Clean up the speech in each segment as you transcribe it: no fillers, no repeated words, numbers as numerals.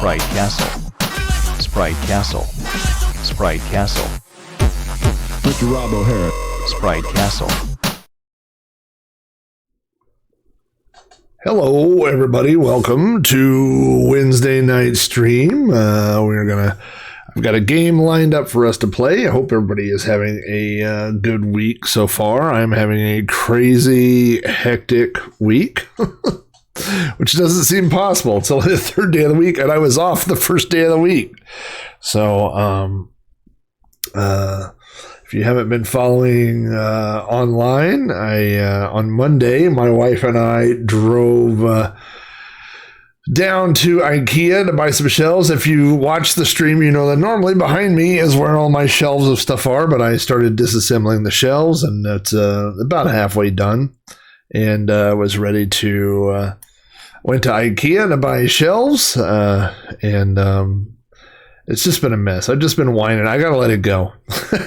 Sprite Castle. Sprite Castle. Sprite Castle. Mr. Rob O'Hara. Sprite Castle. Hello, everybody. Welcome to Wednesday night stream. I've got a game lined up for us to play. I hope everybody is having a good week so far. I'm having a crazy, hectic week, which doesn't seem possible. It's only the third day of the week, and I was off the first day of the week. So, if you haven't been following online, on Monday, my wife and I drove down to IKEA to buy some shelves. If you watch the stream, you know that normally behind me is where all my shelves of stuff are, but I started disassembling the shelves, and it's about halfway done, and was ready to went to IKEA to buy shelves, and it's just been a mess. I've just been whining. I gotta let it go.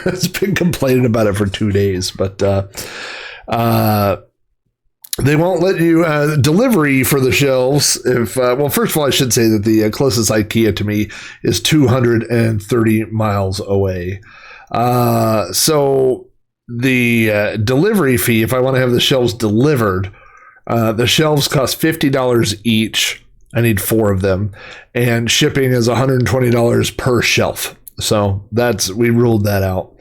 It's been complaining about it for 2 days, but they won't let you delivery for the shelves. If well, first of all, I should say that the closest IKEA to me is 230 miles away. So the delivery fee, if I want to have the shelves delivered, the shelves cost $50 each. I need 4 of them, and shipping is $120 per shelf. So we ruled that out.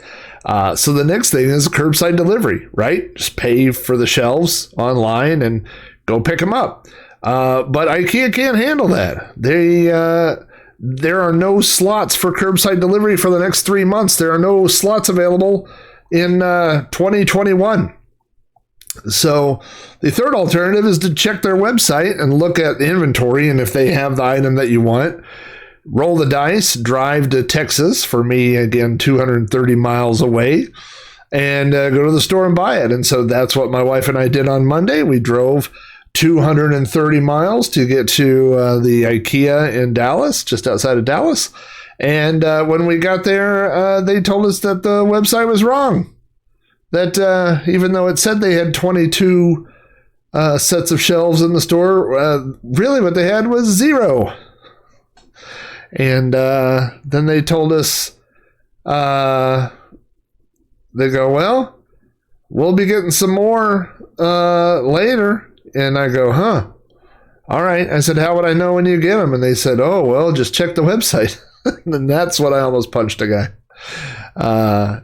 So the next thing is curbside delivery, right? Just pay for the shelves online and go pick them up. But IKEA can't handle that. There are no slots for curbside delivery for the next 3 months. There are no slots available in 2021. So the third alternative is to check their website and look at the inventory, and if they have the item that you want, roll the dice, drive to Texas, for me, again, 230 miles away, and go to the store and buy it. And so that's what my wife and I did on Monday. We drove 230 miles to get to the IKEA in Dallas, just outside of Dallas. And when we got there, they told us that the website was wrong. That even though it said they had 22 sets of shelves in the store, really what they had was 0. And then they told us, they go, well, we'll be getting some more later. And I go, huh? All right. I said, how would I know when you get them? And they said, oh, well, just check the website. And that's what I almost punched a guy.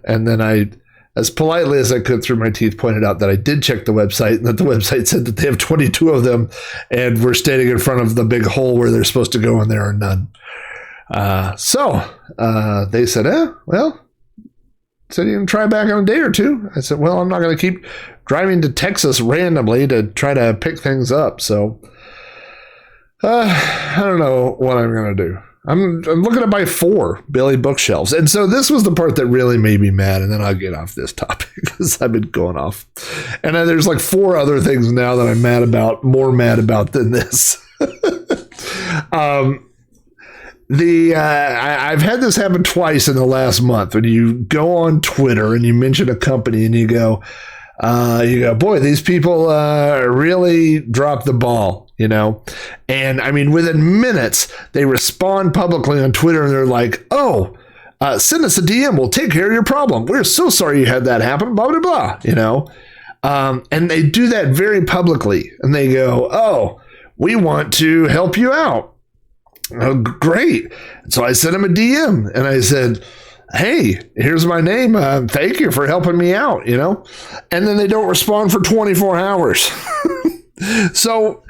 And then I, as politely as I could through my teeth, pointed out that I did check the website, and that the website said that they have 22 of them, and we're standing in front of the big hole where they're supposed to go, and there are none. So they said, well, said you can try back on a day or two. I said, well, I'm not going to keep driving to Texas randomly to try to pick things up. So I don't know what I'm going to do. I'm looking to buy 4 Billy bookshelves. And so this was the part that really made me mad. And then I'll get off this topic because I've been going off. And then there's like 4 other things now that I'm more mad about than this. I've had this happen twice in the last month. When you go on Twitter and you mention a company and you go, boy, these people really dropped the ball, you know? And I mean, within minutes, they respond publicly on Twitter and they're like, send us a DM. We'll take care of your problem. We're so sorry you had that happen, blah, blah, blah, you know? And they do that very publicly. And they go, we want to help you out. Oh, great. So I sent him a DM and I said, hey, here's my name. Thank you for helping me out, you know? And then they don't respond for 24 hours. So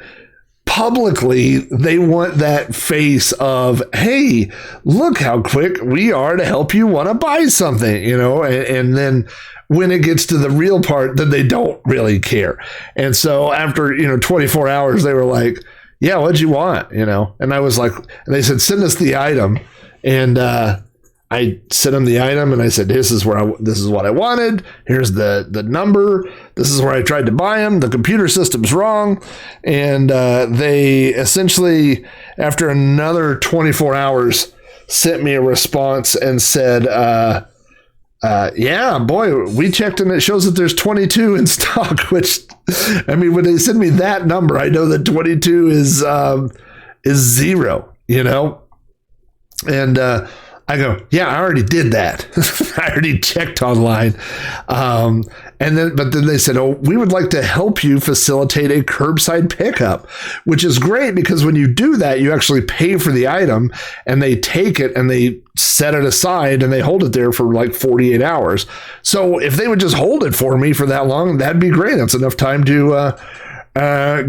publicly, they want that face of, hey, look how quick we are to help you want to buy something, you know? And then when it gets to the real part, then they don't really care. And so after, 24 hours, they were like, yeah, what'd you want? You know? And I was like, and they said, send us the item. And I sent them the item and I said, this is what I wanted. Here's the number. This is where I tried to buy them. The computer system's wrong. And they essentially, after another 24 hours, sent me a response and said, yeah, boy, we checked and it shows that there's 22 in stock, which, I mean, when they send me that number, I know that 22 is 0, you know? And I go, yeah, I already did that. I already checked online. But then they said, oh, we would like to help you facilitate a curbside pickup, which is great because when you do that, you actually pay for the item and they take it and they set it aside and they hold it there for like 48 hours. So if they would just hold it for me for that long, that'd be great. That's enough time to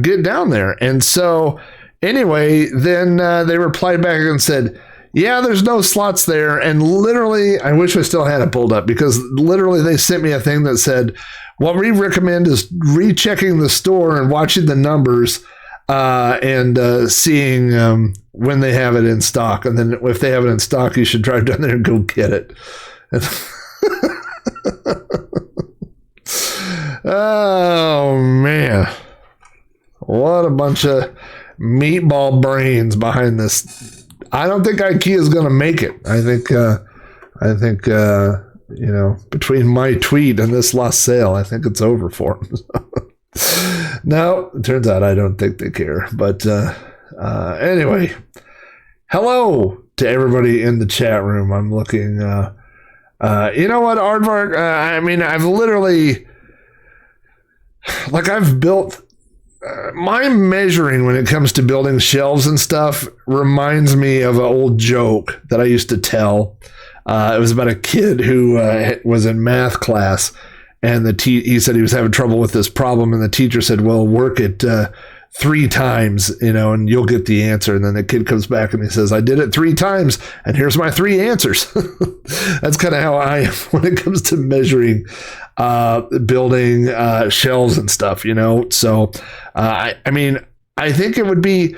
get down there. And so anyway, then they replied back and said, yeah, there's no slots there. And literally, I wish I still had it pulled up because literally they sent me a thing that said, what we recommend is rechecking the store and watching the numbers and seeing when they have it in stock. And then if they have it in stock, you should drive down there and go get it. Oh, man. What a bunch of meatball brains behind this. I don't think IKEA is going to make it. I think, between my tweet and this last sale, I think it's over for them. No, it turns out I don't think they care. But anyway, hello to everybody in the chat room. I'm looking. You know what, Aardvark? I've literally, I've built. My measuring when it comes to building shelves and stuff reminds me of an old joke that I used to tell. It was about a kid who was in math class, and he said he was having trouble with this problem, and the teacher said, well, work it 3 times, and you'll get the answer. And then the kid comes back and he says, I did it 3 times, and here's my 3 answers. That's kind of how I am when it comes to measuring building shelves and stuff, So, I think it would be,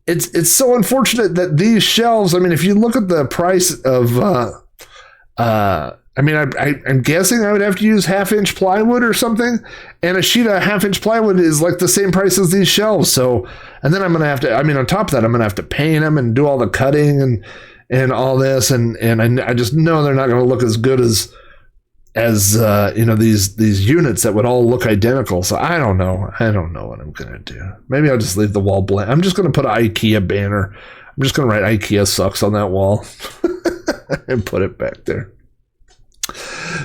it's so unfortunate that these shelves, if you look at the price of, I'm guessing I would have to use 1/2-inch plywood or something, and a sheet of 1/2-inch plywood is like the same price as these shelves. So, and then I'm going to have to, on top of that, I'm going to have to paint them and do all the cutting and all this. And I just know they're not going to look as good as these units that would all look identical. So I don't know what I'm going to do. Maybe I'll just leave the wall blank. I'm just going to put an IKEA banner. I'm just going to write IKEA sucks on that wall and put it back there.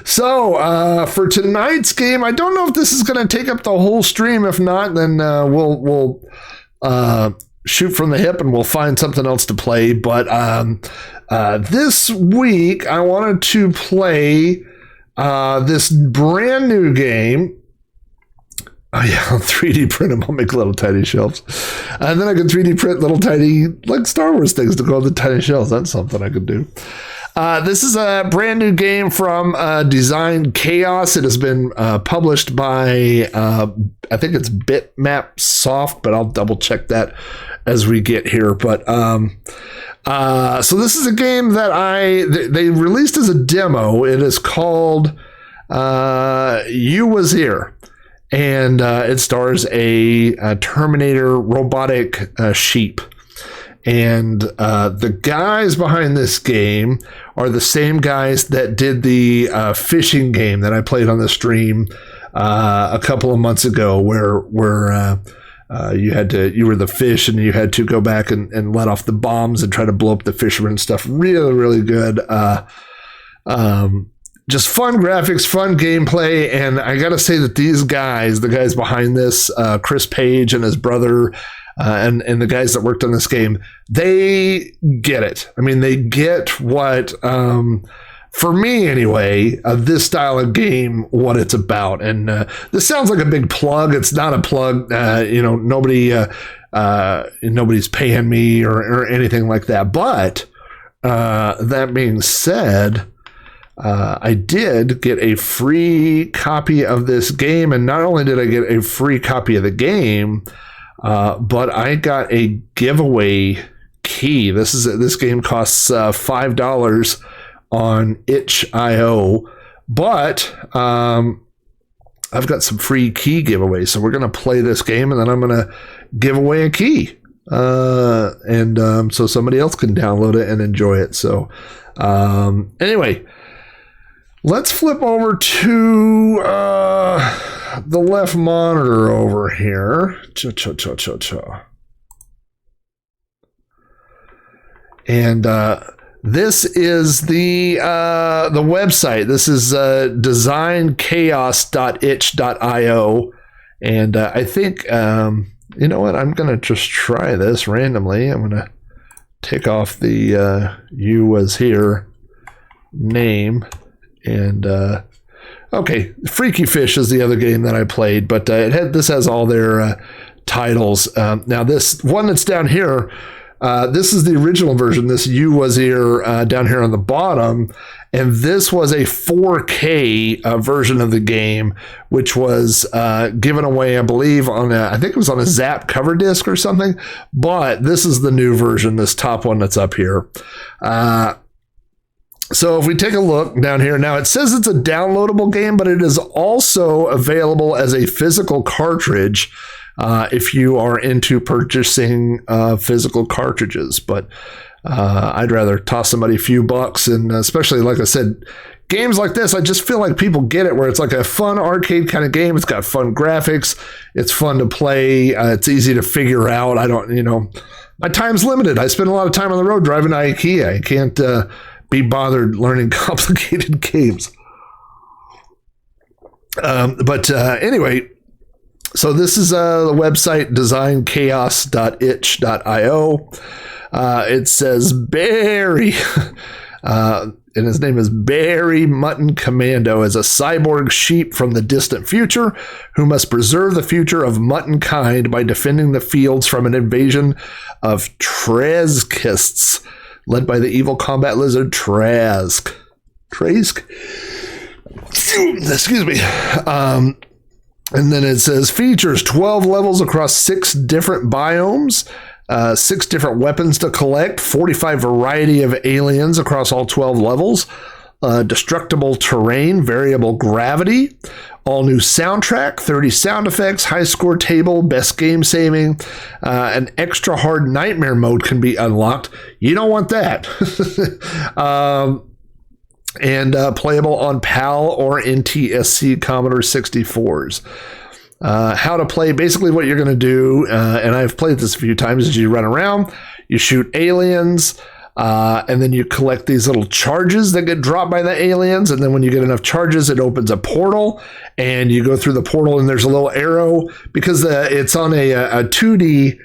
So for tonight's game, I don't know if this is going to take up the whole stream. If not, then we'll shoot from the hip and we'll find something else to play. But this week, I wanted to play this brand new game. Oh yeah, I'll 3D print them. I'll make little tiny shelves. And then I can 3D print little tiny, like Star Wars things to go on the tiny shelves. That's something I could do. This is a brand new game from Design Chaos. It has been published by, I think it's Bitmap Soft, but I'll double check that as we get here. But so this is a game that they released as a demo. It is called Ewe Woz Ere, and it stars a Terminator robotic sheep. And the guys behind this game are the same guys that did the fishing game that I played on the stream a couple of months ago, where you were the fish and you had to go back and let off the bombs and try to blow up the fishermen and stuff. Really, really good. Just fun graphics, fun gameplay. And I got to say that these guys, the guys behind this, Chris Page and his brother, and the guys that worked on this game, they get it. They get what, for me anyway, this style of game, what it's about. And this sounds like a big plug. It's not a plug. Nobody's paying me or anything like that. But that being said, I did get a free copy of this game. And not only did I get a free copy of the game, but I got a giveaway key. This game costs $5 on itch.io, but I've got some free key giveaways. So we're going to play this game, and then I'm going to give away a key, and so somebody else can download it and enjoy it. So anyway, let's flip over to the left monitor over here. And This is the website. This is designchaos.itch.io. And I think, you know what? I'm going to just try this randomly. I'm going to take off the Ewe Woz Ere name. And, okay, Freaky Fish is the other game that I played. But this has all their titles. Now, this one that's down here, this is the original version, this Ewe Woz Ere down here on the bottom. And this was a 4K version of the game, which was given away, I believe, I think it was on a Zap cover disc or something. But this is the new version, this top one that's up here. So if we take a look down here, now it says it's a downloadable game, but it is also available as a physical cartridge if you are into purchasing physical cartridges. But I'd rather toss somebody a few bucks, and especially, like I said, games like this, I just feel like people get it, where it's like a fun arcade kind of game. It's got fun graphics. It's fun to play. It's easy to figure out. My time's limited. I spend a lot of time on the road driving to IKEA. I can't be bothered learning complicated games. But anyway, so this is the website, designchaos.itch.io. It says Barry, and his name is Barry Mutton Commando, is a cyborg sheep from the distant future who must preserve the future of mutton kind by defending the fields from an invasion of Trezkists, led by the evil combat lizard Trask. Excuse me. And then it says features 12 levels across 6 different biomes, 6 different weapons to collect, 45 variety of aliens across all 12 levels, destructible terrain, variable gravity, all new soundtrack, 30 sound effects, high score table, best game saving, an extra hard nightmare mode can be unlocked. You don't want that. And playable on PAL or NTSC Commodore 64s. How to play, basically what you're going to do, and I've played this a few times, is you run around, you shoot aliens, and then you collect these little charges that get dropped by the aliens, and then when you get enough charges, it opens a portal, and you go through the portal, and there's a little arrow, because it's on a 2D...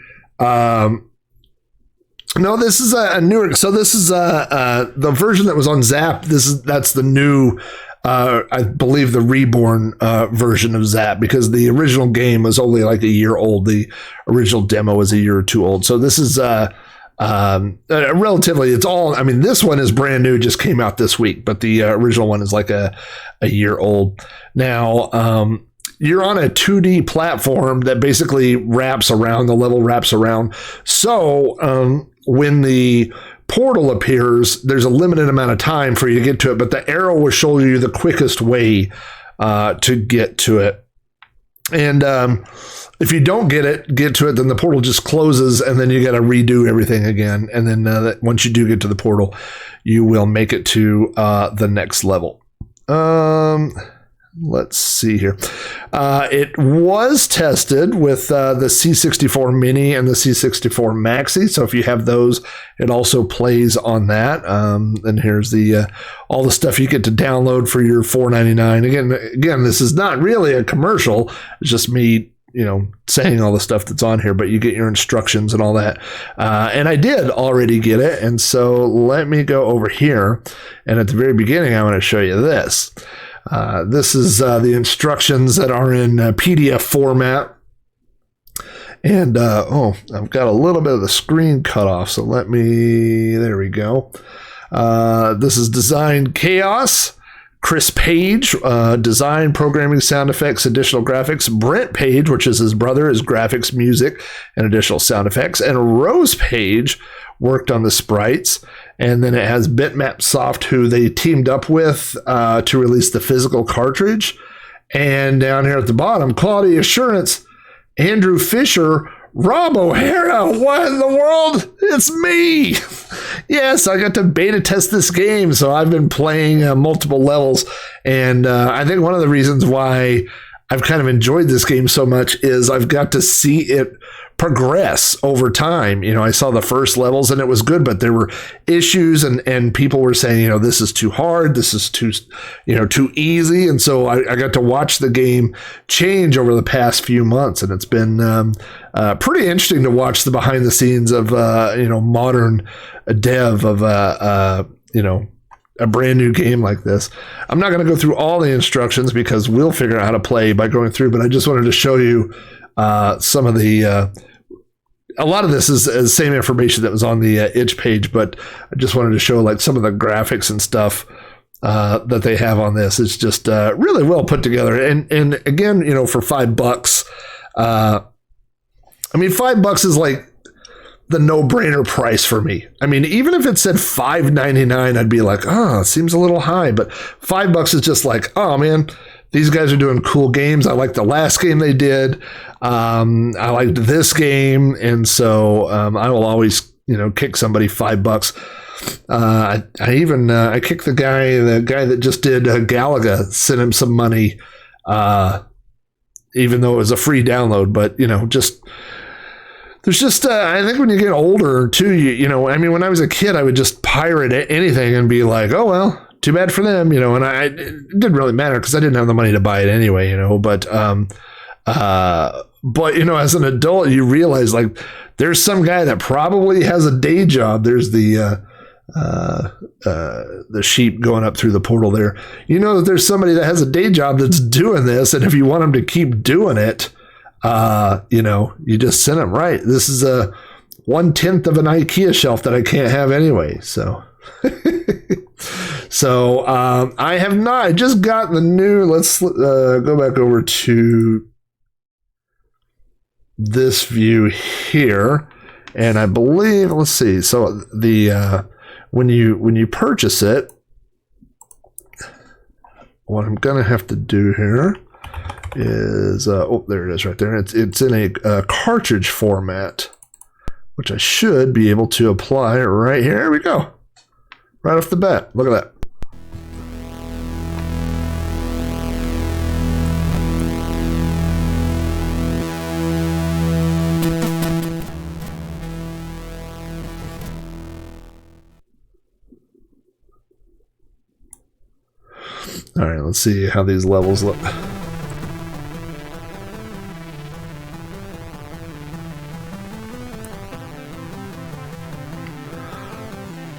No, this is a newer. So this is the version that was on Zap. That's the new, I believe, the reborn version of Zap, because the original game was only like a year old. The original demo was a year or two old. So this is relatively. It's all. I mean, this one is brand new. Just came out this week, but the original one is like a year old now. You're on a 2D platform that basically wraps around. The level wraps around. So when the portal appears, there's a limited amount of time for you to get to it, but the arrow will show you the quickest way to get to it. And if you don't get to it, then the portal just closes, and then you got to redo everything again. And then once you do get to the portal, you will make it to the next level. Let's see here. It was tested with the C64 Mini and the C64 Maxi. So if you have those, it also plays on that. And here's the all the stuff you get to download for your $4.99. Again, this is not really a commercial. It's just me, saying all the stuff that's on here, but you get your instructions and all that. And I did already get it. And so let me go over here. And at the very beginning, I want to show you this. This is the instructions that are in PDF format. And, I've got a little bit of the screen cut off. So there we go. This is Design Chaos. Chris Page, design, programming, sound effects, additional graphics. Brent Page, which is his brother, is graphics, music, and additional sound effects. And Rose Page worked on the sprites. And then it has Bitmap Soft, who they teamed up with to release the physical cartridge. And down here at the bottom, quality assurance, Andrew Fisher, Rob O'Hara. What in the world? It's me. Yes, I got to beta test this game. So I've been playing multiple levels. And I think one of the reasons why I've kind of enjoyed this game so much is I've got to see it progress over time. You know, I saw the first levels and it was good, but there were issues and people were saying, you know, this is too hard, this is too, you know, too easy. And so I got to watch the game change over the past few months, and it's been pretty interesting to watch the behind the scenes of, you know, modern dev of, you know, a brand new game like this. I'm not going to go through all the instructions because we'll figure out how to play by going through, but I just wanted to show you some of the, a lot of this is the same information that was on the itch page, but I just wanted to show like some of the graphics and stuff that they have on this. It's just really well put together. And again, you know, for $5, I mean, $5 is like the no-brainer price for me. I mean, even if it said $5.99, I'd be like, oh, it seems a little high. But $5 is just like, oh man, these guys are doing cool games. I like the last game they did. I liked this game, and so I will always, you know, kick somebody $5. I even I kicked the guy that just did Galaga, sent him some money, even though it was a free download. But you know, just. There's just, I think when you get older too, you know, I mean, when I was a kid, I would just pirate anything and be like, oh, well, too bad for them, you know, and it didn't really matter because I didn't have the money to buy it anyway, you know, but, you know, as an adult, you realize like there's some guy that probably has a day job. There's the sheep going up through the portal there. You know that there's somebody that has a day job that's doing this. And if you want them to keep doing it, you know, you just send them right. This is a 1/10 of an IKEA shelf that I can't have anyway. So, I have not. I just got the new. Let's go back over to this view here, and I believe. Let's see. So the when you purchase it, what I'm gonna have to do here is oh, there it is right there. It's in a cartridge format, which I should be able to apply right here. Here we go. Right off the bat. Look at that. All right, let's see how these levels look.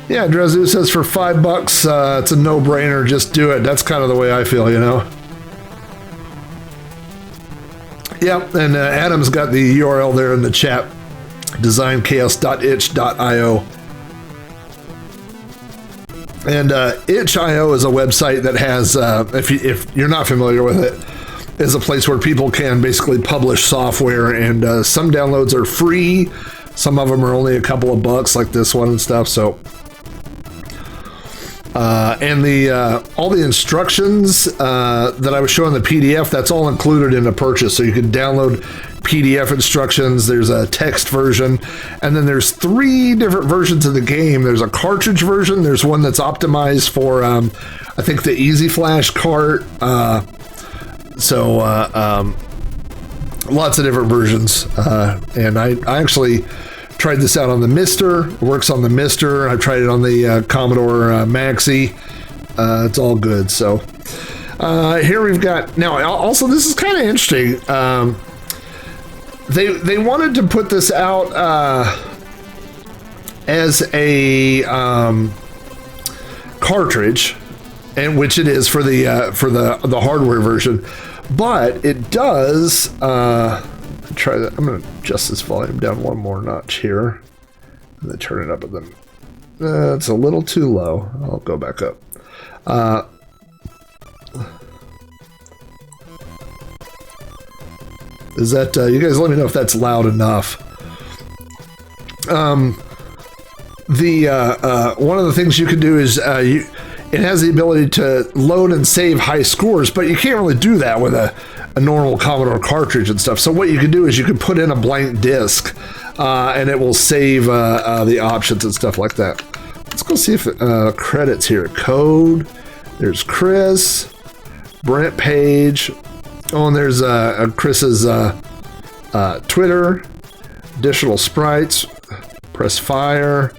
Yeah, Drezu says for $5, it's a no-brainer. Just do it. That's kind of the way I feel, you know. Yep, and Adam's got the URL there in the chat. designchaos.itch.io. And itch.io is a website that has, if you're not familiar with it, is a place where people can basically publish software, and some downloads are free. Some of them are only a couple of bucks, like this one and stuff. So, and all the instructions that I was showing the PDF, that's all included in the purchase. So you can download PDF instructions. There's a text version, and then there's 3 different versions of the game. There's a cartridge version. There's one that's optimized for, I think, the Easy Flash cart. Lots of different versions. And I actually tried this out on the Mister. It works on the Mister. I tried it on the Commodore Maxi. It's all good. So here we've got, now also this is kind of interesting. They wanted to put this out as a cartridge, and which it is for the hardware version, but it does. Try that. I'm going to adjust this volume down one more notch here, and then turn it up. But then it's a little too low. I'll go back up. Is that you guys? Let me know if that's loud enough. One of the things you can do is it has the ability to load and save high scores, but you can't really do that with a normal Commodore cartridge and stuff. So what you can do is you can put in a blank disk, and it will save the options and stuff like that. Let's go see if credits here. Code. There's Chris, Brent Page. Oh, and there's Chris's Twitter. additional sprites. Press fire.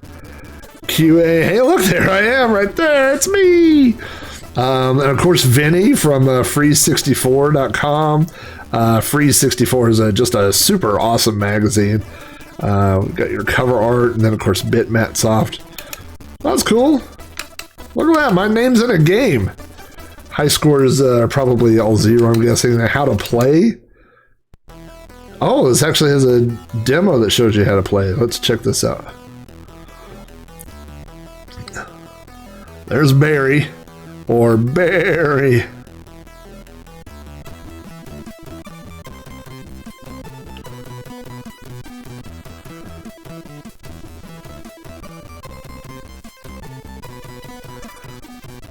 QA. Hey, look, there I am right there. It's me. And of course, Vinny from free64.com. Free64 is just a super awesome magazine. We've got your cover art, and then of course Bitmat Soft. That's cool. Look at that, my name's in a game. High scores probably all 0, I'm guessing. How to play? Oh, this actually has a demo that shows you how to play. Let's check this out. There's Barry, or Barry.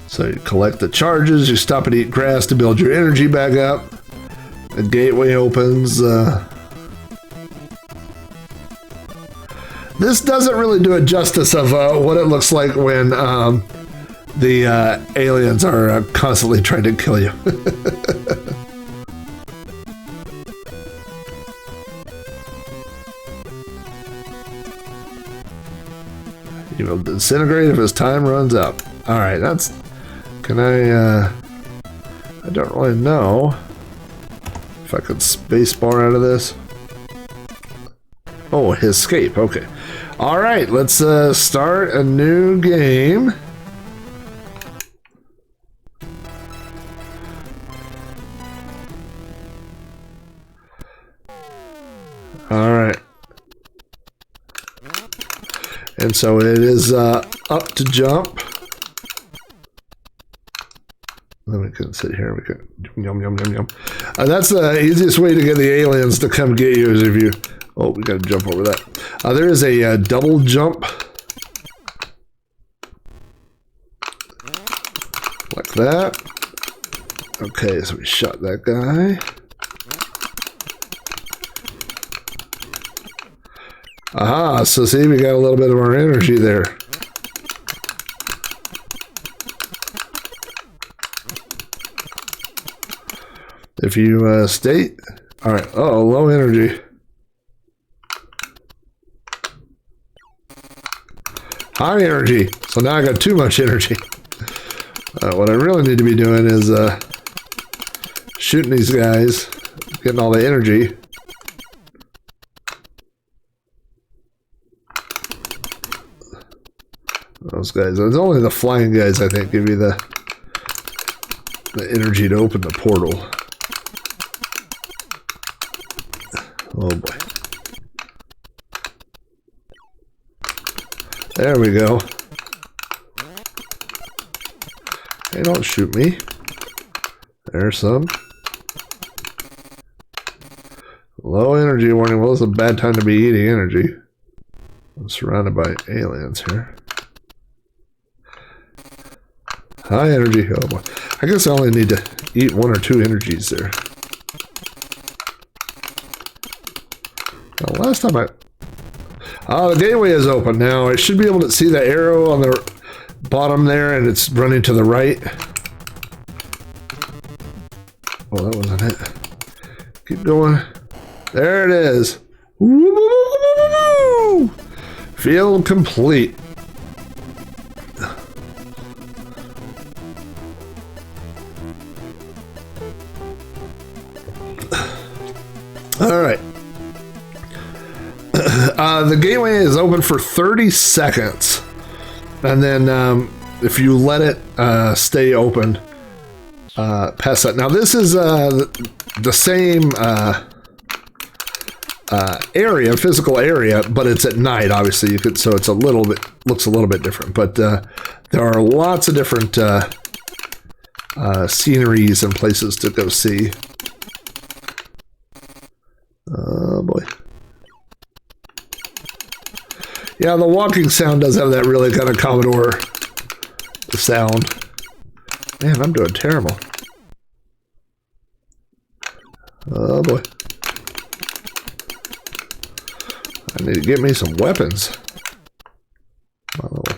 So you collect the charges, you stop and eat grass to build your energy back up. The gateway opens. This doesn't really do it justice of what it looks like when the aliens are constantly trying to kill you. He will disintegrate if his time runs out. Alright, that's... Can I don't really know if I could spacebar out of this. Oh, escape, okay. Alright, let's start a new game. Alright. And so it is up to jump. Then we can sit here. We can yum yum yum yum. That's the easiest way to get the aliens to come get you is if you. Oh, we got to jump over that. There is a double jump, like that. Okay, so we shot that guy. Aha! So see, we got a little bit of our energy there. If you state, all right. Oh, low energy. High energy. So now I got too much energy. What I really need to be doing is shooting these guys, getting all the energy. Those guys. It's only the flying guys, I think, give you the energy to open the portal. Oh boy. There we go. Hey, don't shoot me. There's some. Low energy warning. Well, it's a bad time to be eating energy. I'm surrounded by aliens here. High energy. Oh boy. I guess I only need to eat 1 or 2 energies there. Now, last time the gateway is open now. I should be able to see the arrow on the bottom there, and it's running to the right. Oh, that wasn't it. Keep going. There it is. Woo-woo-woo-woo-woo-woo! Field complete. All right. The gateway is open for 30 seconds. And then if you let it stay open past that. Now this is the same area, physical area, but it's at night, obviously. You could, so it's a little bit, looks a little bit different. But there are lots of different sceneries and places to go see. Oh boy. Yeah, the walking sound does have that really kind of Commodore sound. Man, I'm doing terrible. Oh boy. I need to get me some weapons. My little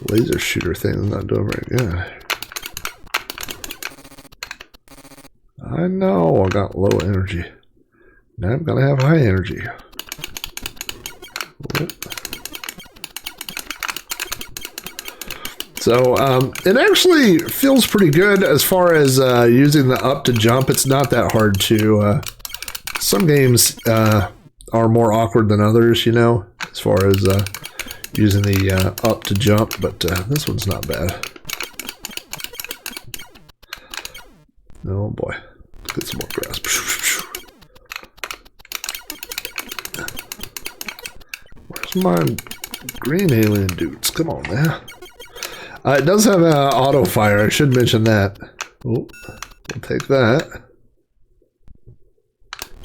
laser shooter thing is not doing very good. I know I got low energy. Now I'm gonna have high energy. So it actually feels pretty good as far as using the up to jump. It's not that hard to. Some games are more awkward than others, you know, as far as using the up to jump, but this one's not bad. Oh boy, get some more grass. Where's my green alien dudes? Come on now. It does have auto fire. I should mention that. Oh, we'll take that.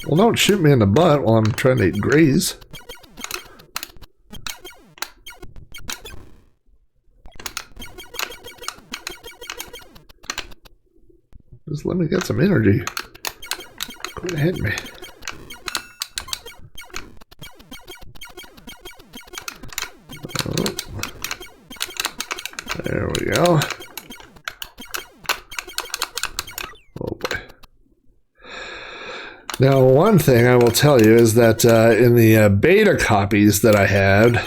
Well, don't shoot me in the butt while I'm trying to graze. Just let me get some energy. Quit hitting me. There we go. Oh boy. Now, one thing I will tell you is that in the beta copies that I had,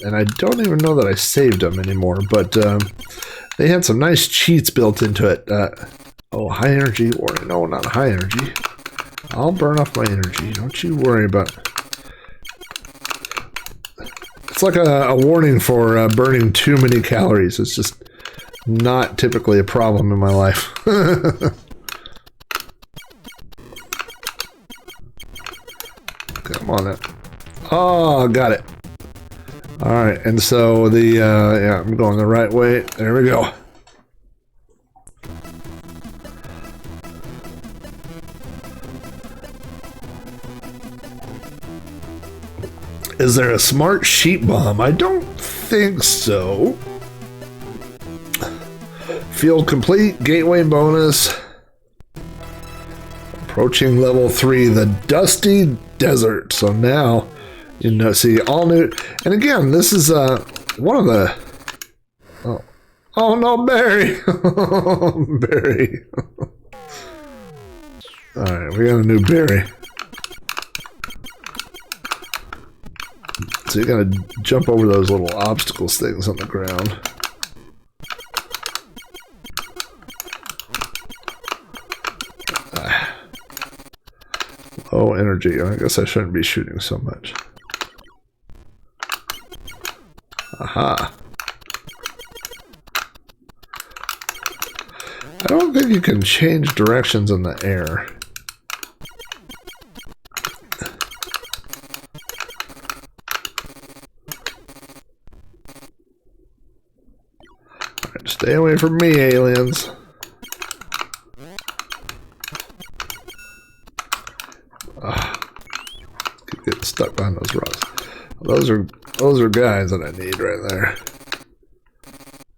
and I don't even know that I saved them anymore, but they had some nice cheats built into it. Oh, high energy warning. No, not high energy. I'll burn off my energy. Don't you worry about it. It's like a warning for burning too many calories. It's just not typically a problem in my life. Come on then. Oh, got it. All right, and so the, yeah, I'm going the right way. There we go. Is there a smart sheep bomb? I don't think so. Field complete, gateway bonus. Approaching level 3, the Dusty Desert. So now, you know, see, all new. And again, this is one of the... Oh no, Barry! Barry. Alright, we got a new Barry. So you gotta jump over those little obstacles things on the ground. Low energy. I guess I shouldn't be shooting so much. Aha. I don't think you can change directions in the air. Alright, stay away from me, aliens. Keep getting stuck behind those rocks. Those are guys that I need right there.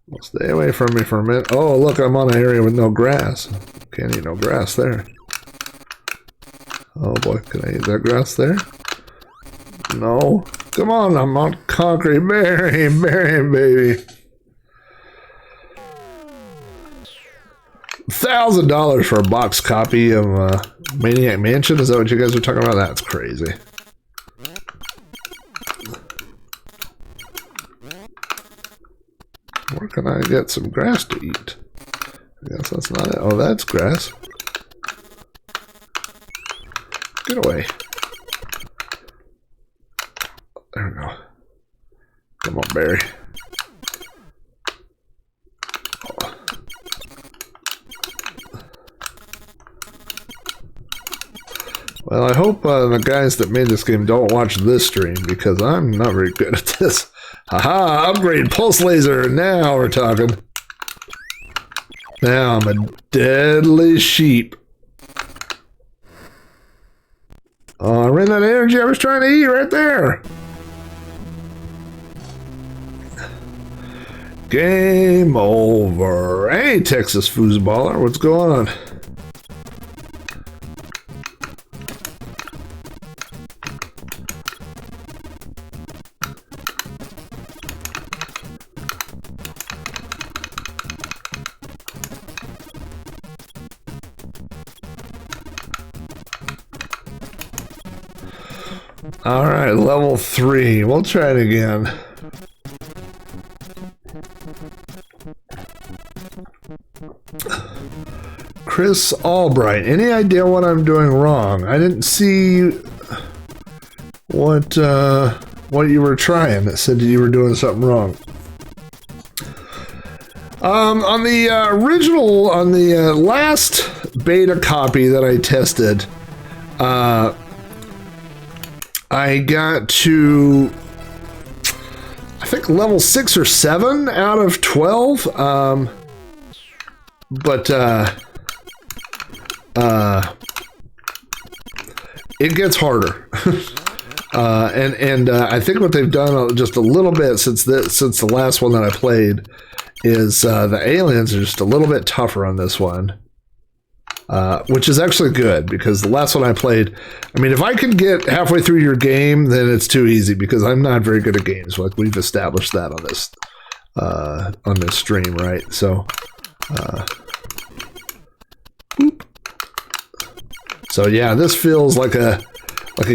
Well, stay away from me for a minute. Oh, look, I'm on an area with no grass. Can't eat no grass there. Oh boy, can I eat that grass there? No. Come on, I'm on concrete. Barry, baby. $1,000 for a box copy of Maniac Mansion? Is that what you guys are talking about? That's crazy. Where can I get some grass to eat? I guess that's not it. Oh, that's grass. Get away. There we go. Come on, Barry. Oh. Well, I hope the guys that made this game don't watch this stream, because I'm not very good at this. Haha, upgrade pulse laser. Now we're talking. Now I'm a deadly sheep. Oh, I ran out of energy I was trying to eat right there. Game over. Hey, Texas foosballer, what's going on? All right, level 3. We'll try it again. Chris Albright. Any idea what I'm doing wrong? I didn't see what you were trying. It said you were doing something wrong. On the original, on the last beta copy that I tested, I got to, I think, level 6 or 7 out of 12. But it gets harder. and I think what they've done just a little bit since the last one that I played is the aliens are just a little bit tougher on this one. Which is actually good, because the last one I played, I mean, if I can get halfway through your game, then it's too easy, because I'm not very good at games. Like, we've established that on this stream, right? So, so yeah, this feels like a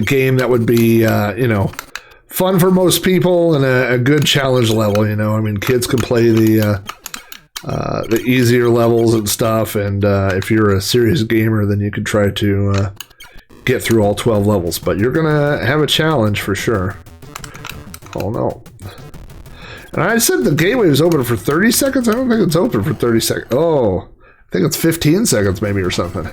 game that would be, fun for most people, and a good challenge level. I mean, kids can play the easier levels and stuff, and if you're a serious gamer, then you could try to get through all 12 levels, but you're gonna have a challenge for sure. Oh no. And I said the gateway was open for 30 seconds? I don't think it's open for 30 seconds. Oh, I think it's 15 seconds maybe or something.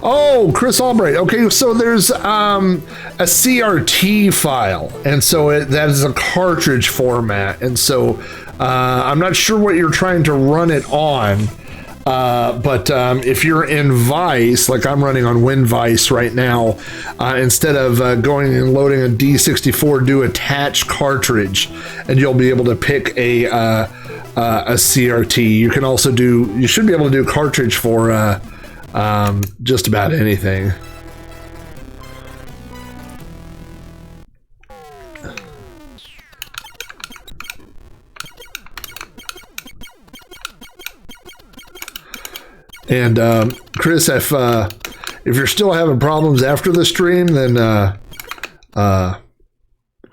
Oh, Chris Albright. Okay, so there's a CRT file, and so that is a cartridge format, and so I'm not sure what you're trying to run it on, but if you're in Vice, like I'm running on WinVice right now, instead of going and loading a D64, do attach cartridge, and you'll be able to pick a CRT. You can also you should be able to do cartridge for just about anything. And Chris, if you're still having problems after the stream, then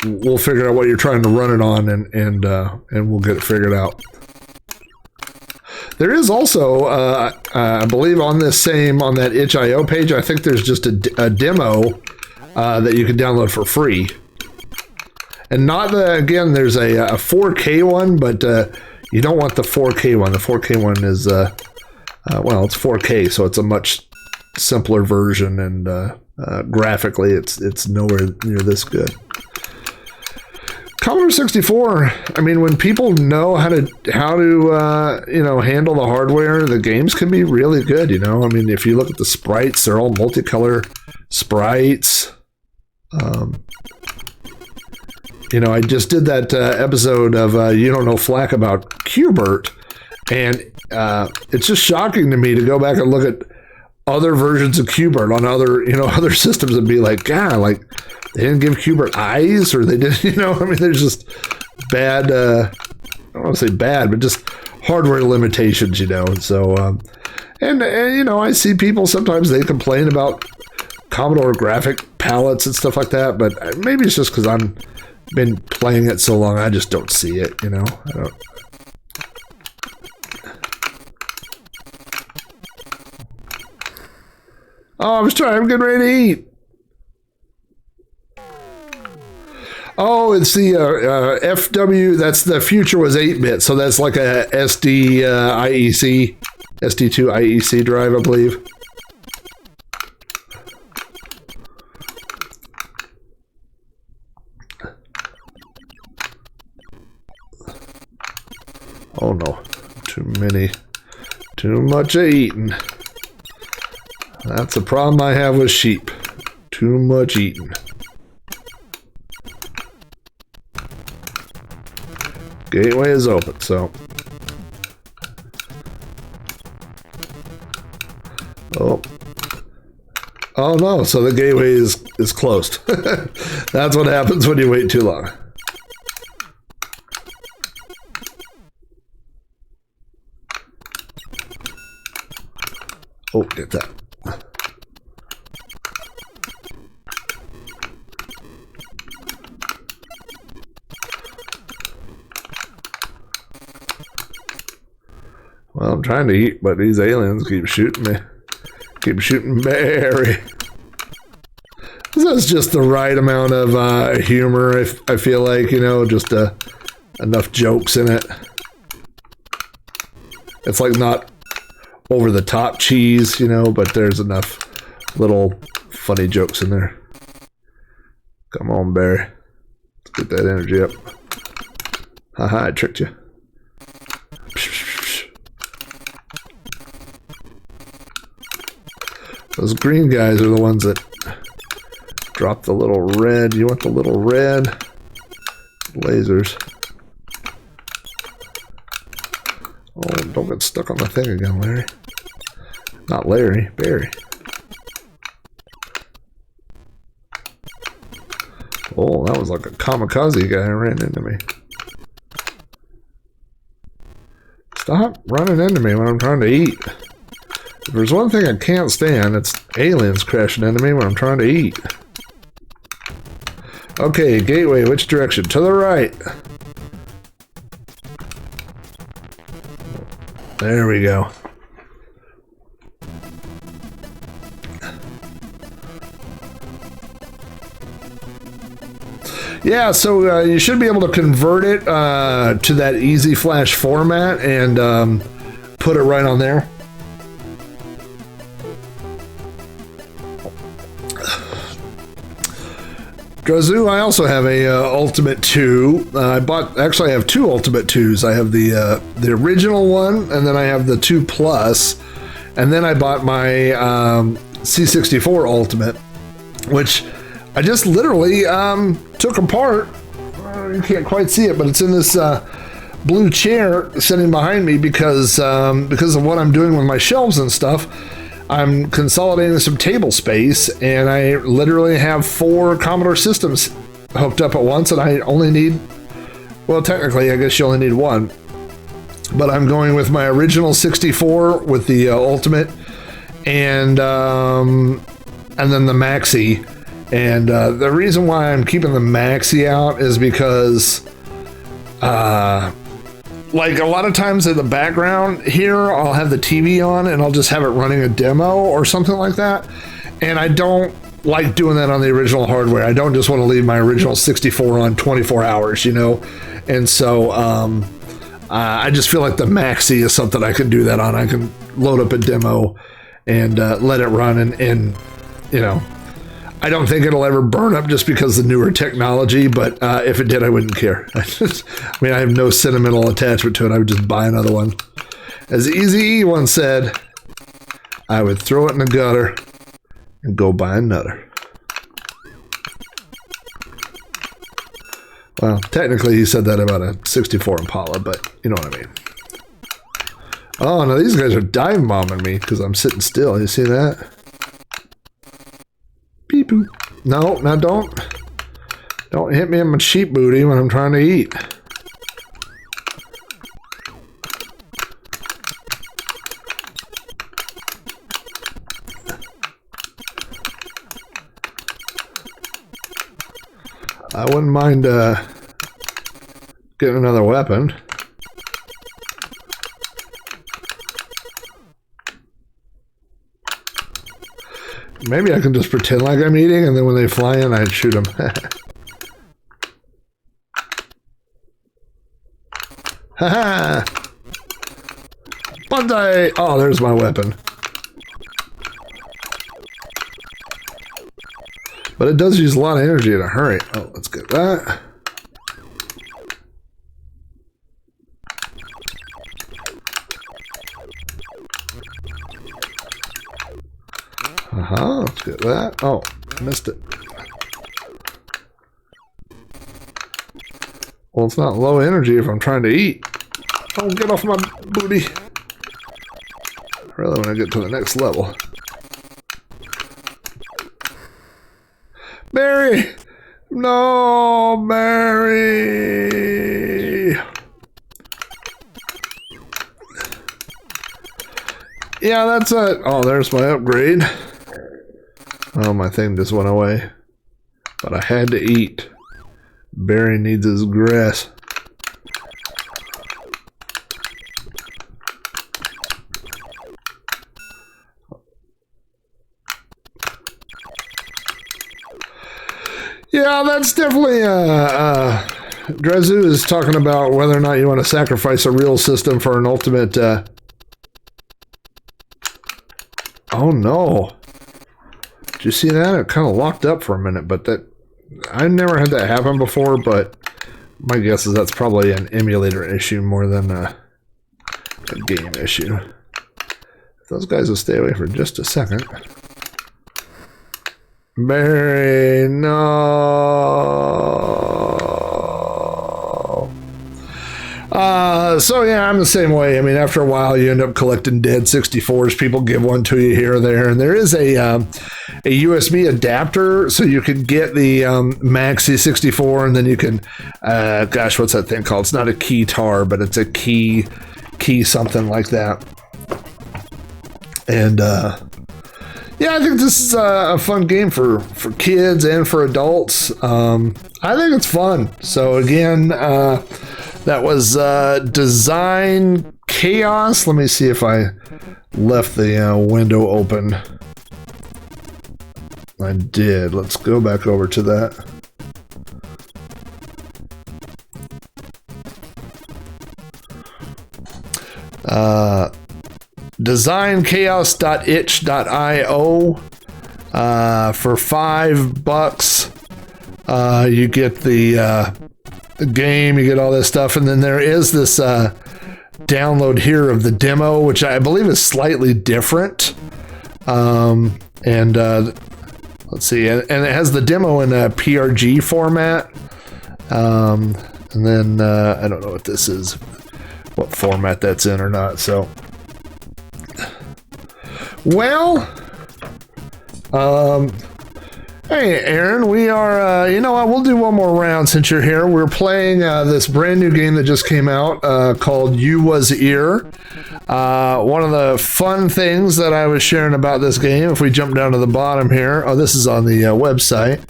we'll figure out what you're trying to run it on, and we'll get it figured out. There is also, I believe, on that itch.io page, I think there's just a demo that you can download for free. And again, there's a 4K one, but you don't want the 4K one. The 4K one is, well, it's 4K, so it's a much simpler version, and graphically, it's nowhere near this good. Commodore 64, I mean, when people know how to handle the hardware, the games can be really good, I mean, if you look at the sprites, they're all multicolor sprites. I just did that episode of You Don't Know Flack about Qbert, and it's just shocking to me to go back and look at other versions of Qbert on other systems and be like, God, like, they didn't give Qbert eyes, or they didn't, I mean, there's just bad, I don't want to say bad, but just hardware limitations, and so, and I see people, sometimes they complain about Commodore graphic palettes and stuff like that, but maybe it's just because I've been playing it so long, I just don't see it, I don't. Oh, I'm getting ready to eat. Oh, it's the FW, that's the future was 8-bit, so that's like a SD IEC, SD2 IEC drive, I believe. Oh no, too much eating. That's the problem I have with sheep. Too much eating. Gateway is open, so. Oh no, so the gateway is closed. That's what happens when you wait too long. Oh, get that. Well, I'm trying to eat, but these aliens keep shooting me. Keep shooting Barry. This is just the right amount of humor, I feel like, you know, just enough jokes in it. It's like not over the top cheese, you know, but there's enough little funny jokes in there. Come on, Barry. Let's get that energy up. Haha, I tricked you. Those green guys are the ones that drop the little red. You want the little red lasers. Oh, don't get stuck on the thing again, Larry. Not Larry, Barry. Oh, that was like a kamikaze guy ran into me. Stop running into me when I'm trying to eat. If there's one thing I can't stand, it's aliens crashing into me when I'm trying to eat. Okay, gateway, which direction? To the right. There we go. Yeah, so you should be able to convert it to that easy flash format and put it right on there. Drazu, I also have a Ultimate 2. I have two Ultimate 2s. I have the original one, and then I have the 2 Plus, and then I bought my C64 Ultimate, which I just literally took apart. You can't quite see it, but it's in this blue chair sitting behind me because of what I'm doing with my shelves and stuff. I'm consolidating some table space, and I literally have 4 Commodore systems hooked up at once, and I only need, well, technically, I guess you only need 1. But I'm going with my original 64 with the Ultimate, and then the Maxi. And the reason why I'm keeping the Maxi out is because, like a lot of times in the background here, I'll have the TV on and I'll just have it running a demo or something like that. And I don't like doing that on the original hardware. I don't just want to leave my original 64 on 24 hours, you know? And so I just feel like the Maxi is something I can do that on. I can load up a demo and let it run and you know, I don't think it'll ever burn up just because of the newer technology, but if it did, I wouldn't care. I mean, I have no sentimental attachment to it. I would just buy another one. As Easy once said, I would throw it in the gutter and go buy another. Well, technically he said that about a 64 Impala, but you know what I mean. Oh, no, these guys are dive bombing me because I'm sitting still. You see that? Beep boop. No, now don't hit me in my sheep booty when I'm trying to eat. I wouldn't mind getting another weapon. Maybe I can just pretend like I'm eating, and then when they fly in, I'd shoot them. Ha-ha! Bandai! Oh, there's my weapon. But it does use a lot of energy in a hurry. Oh, let's get that. Let's get that. Oh, missed it. Well, it's not low energy if I'm trying to eat. Oh, get off my booty. I really want to get to the next level. Barry! No, Barry! Yeah, that's it. Oh, there's my upgrade. Oh, my thing just went away. But I had to eat. Barry needs his grass. Yeah, that's definitely Drezu is talking about whether or not you want to sacrifice a real system for an ultimate oh no. Did you see that? It kind of locked up for a minute, but that I never had that happen before, but my guess is that's probably an emulator issue more than a game issue. If those guys will stay away for just a second. Barry, no. So yeah, I'm the same way. I mean, after a while, you end up collecting dead 64s. People give one to you here or there, and there is a USB adapter, so you can get the Max C64, and then you can, gosh, what's that thing called? It's not a keytar, but it's a key something like that. And yeah, I think this is a fun game for kids and for adults. I think it's fun. So again, that was Design Chaos. Let me see if I left the window open. I did. Let's go back over to that. designchaos.itch.io for $5. You get the game, you get all this stuff, and then there is this download here of the demo, which I believe is slightly different. And let's see, and it has the demo in a PRG format. And then I don't know what this is, what format that's in or not. So, well, hey, Aaron, we are, you know what, we'll do one more round since you're here. We're playing this brand new game that just came out called Ewe Woz Ere. One of the fun things that I was sharing about this game, if we jump down to the bottom here, oh, this is on the website.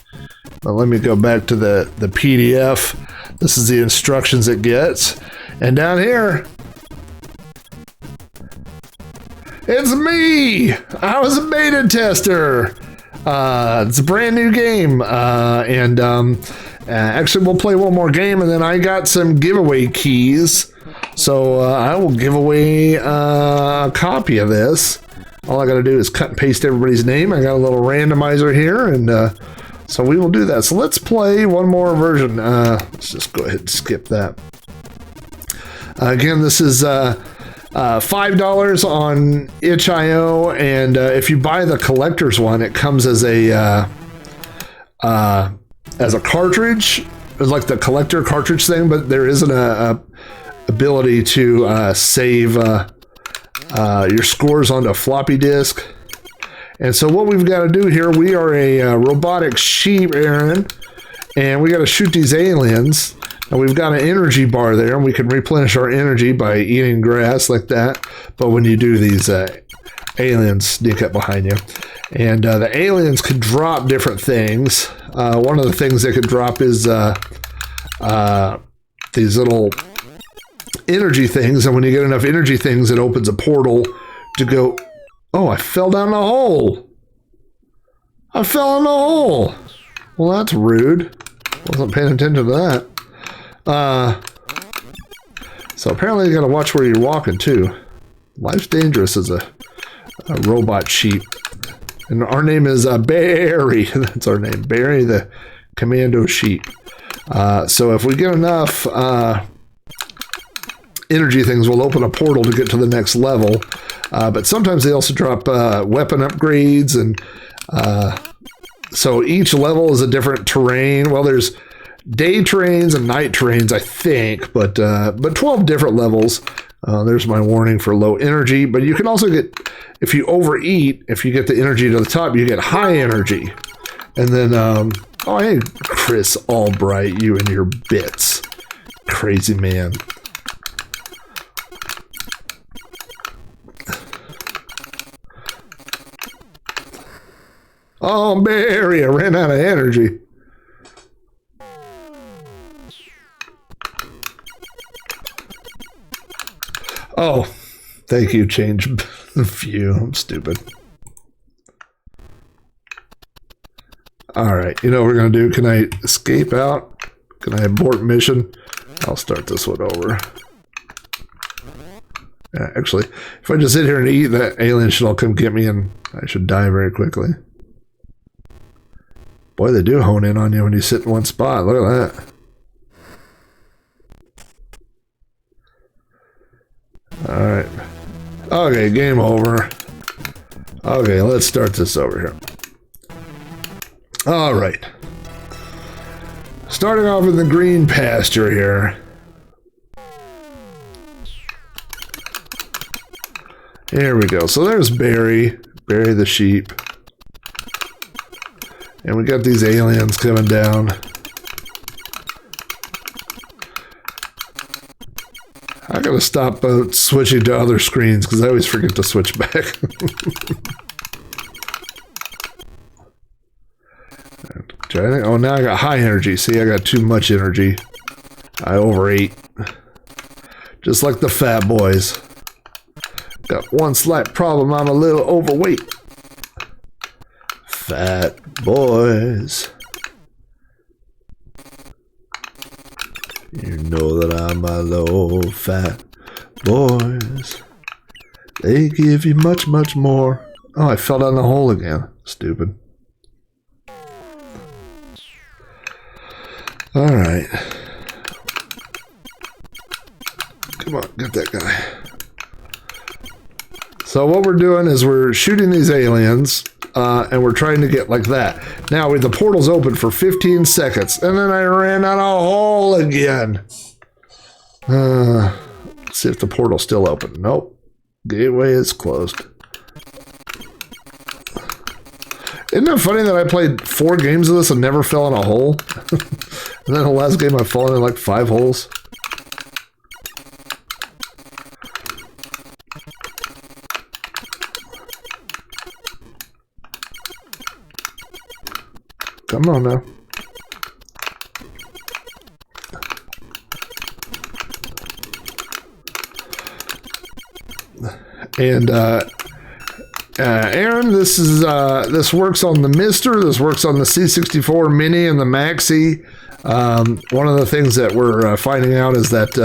But let me go back to the PDF. This is the instructions it gets. And down here, it's me! I was a beta tester! It's a brand new game, and actually we'll play one more game, and then I got some giveaway keys, so I will give away a copy of this. All I gotta do is cut and paste everybody's name. I got a little randomizer here, and so we will do that. So let's play one more version. Let's just go ahead and skip that. Again, this is $5 on itch.io, and if you buy the collector's one, it comes as a cartridge. It's like the collector cartridge thing, but there isn't a ability to save your scores onto a floppy disk. And so what we've got to do here, we are a robotic sheep, Aaron, and we got to shoot these aliens. And we've got an energy bar there, and we can replenish our energy by eating grass like that. But when you do, these aliens sneak up behind you. And the aliens can drop different things. One of the things they could drop is these little energy things. And when you get enough energy things, it opens a portal to go... Oh, I fell down the hole. I fell in the hole. Well, that's rude. Wasn't paying attention to that. So apparently you gotta watch where you're walking too. Life's dangerous as a robot sheep. And our name is Barry. That's our name. Barry the Commando Sheep. So if we get enough energy things, we'll open a portal to get to the next level. But sometimes they also drop weapon upgrades, and so each level is a different terrain. Well, there's day terrains and night terrains, I think, but 12 different levels. There's my warning for low energy, but you can also get, if you overeat, if you get the energy to the top, you get high energy. And then, oh, hey, Chris Albright, you and your bits. Crazy man. Oh, Barry, I ran out of energy. Oh, thank you, change view. I'm stupid. All right, you know what we're going to do? Can I escape out? Can I abort mission? I'll start this one over. Yeah, actually, if I just sit here and eat, that alien should all come get me and I should die very quickly. Boy, they do hone in on you when you sit in one spot. Look at that. Alright. Okay, game over. Okay, let's start this over here. Alright. Starting off in the green pasture here. Here we go. So there's Barry. Barry the sheep. And we got these aliens coming down. I gotta stop switching to other screens because I always forget to switch back. Oh, now I got high energy. See, I got too much energy. I overate. Just like the fat boys. Got one slight problem. I'm a little overweight. Fat boys. You know that I'm a low fat boys. They give you much, much more. Oh, I fell down the hole again. Stupid. Alright. Come on, get that guy. So what we're doing is we're shooting these aliens, and we're trying to get like that. Now, the portal's open for 15 seconds, and then I ran out of hole again. Let's see if the portal's still open. Nope. Gateway is closed. Isn't it funny that I played 4 games of this and never fell in a hole? And then the last game I've fallen in like 5 holes. Come on now. And Aaron, this is this works on the Mister. This works on the C64 Mini and the Maxi. One of the things that we're finding out is that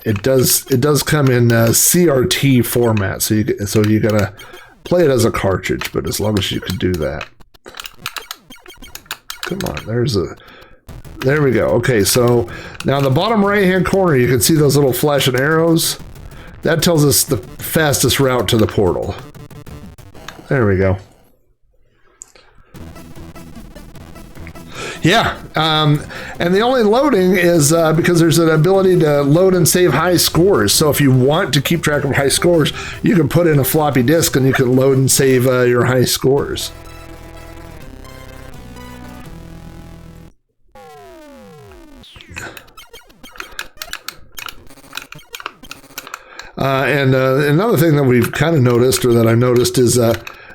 it does come in CRT format. So you gotta play it as a cartridge, but as long as you can do that. Come on, there we go. Okay, so now in the bottom right hand corner, you can see those little flashing arrows. That tells us the fastest route to the portal. There we go. Yeah, and the only loading is because there's an ability to load and save high scores. So if you want to keep track of high scores, you can put in a floppy disk and you can load and save your high scores. And another thing that we've kind of noticed, or that I noticed, is the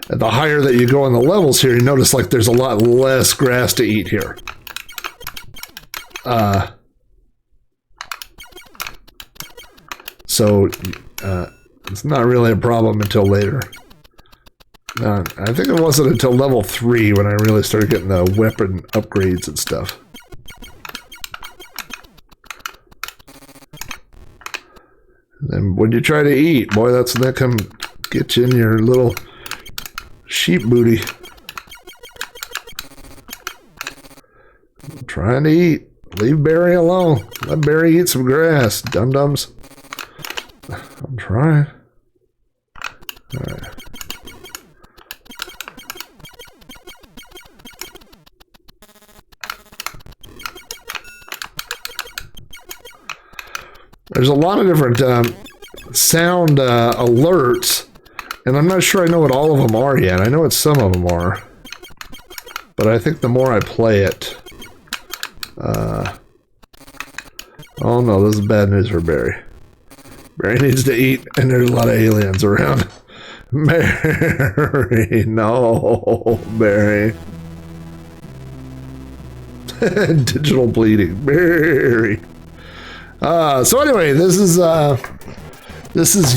higher that you go on the levels here, you notice like there's a lot less grass to eat here. So it's not really a problem until later. I think it wasn't until level 3 when I really started getting the weapon upgrades and stuff. And when you try to eat, boy, that's when that come get you in your little sheep booty. I'm trying to eat. Leave Barry alone. Let Barry eat some grass, dum-dums. I'm trying. All right. There's a lot of different sound alerts, and I'm not sure I know what all of them are yet. I know what some of them are, but I think the more I play it... oh no, this is bad news for Barry. Barry needs to eat, and there's a lot of aliens around. Barry, no, Barry. Digital bleeding, Barry. So anyway, this is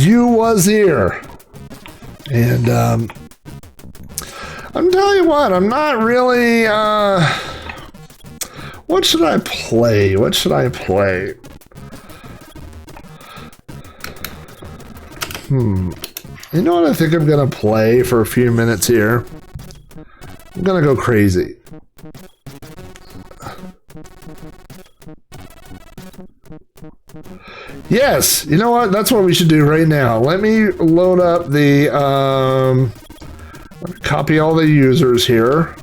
Ewe Woz Ere, and I'm telling you what, I'm not really. What should I play? What should I play? You know what I think I'm gonna play for a few minutes here? I'm gonna go crazy. Yes, you know what? That's what we should do right now. Let me load up the copy all the users here.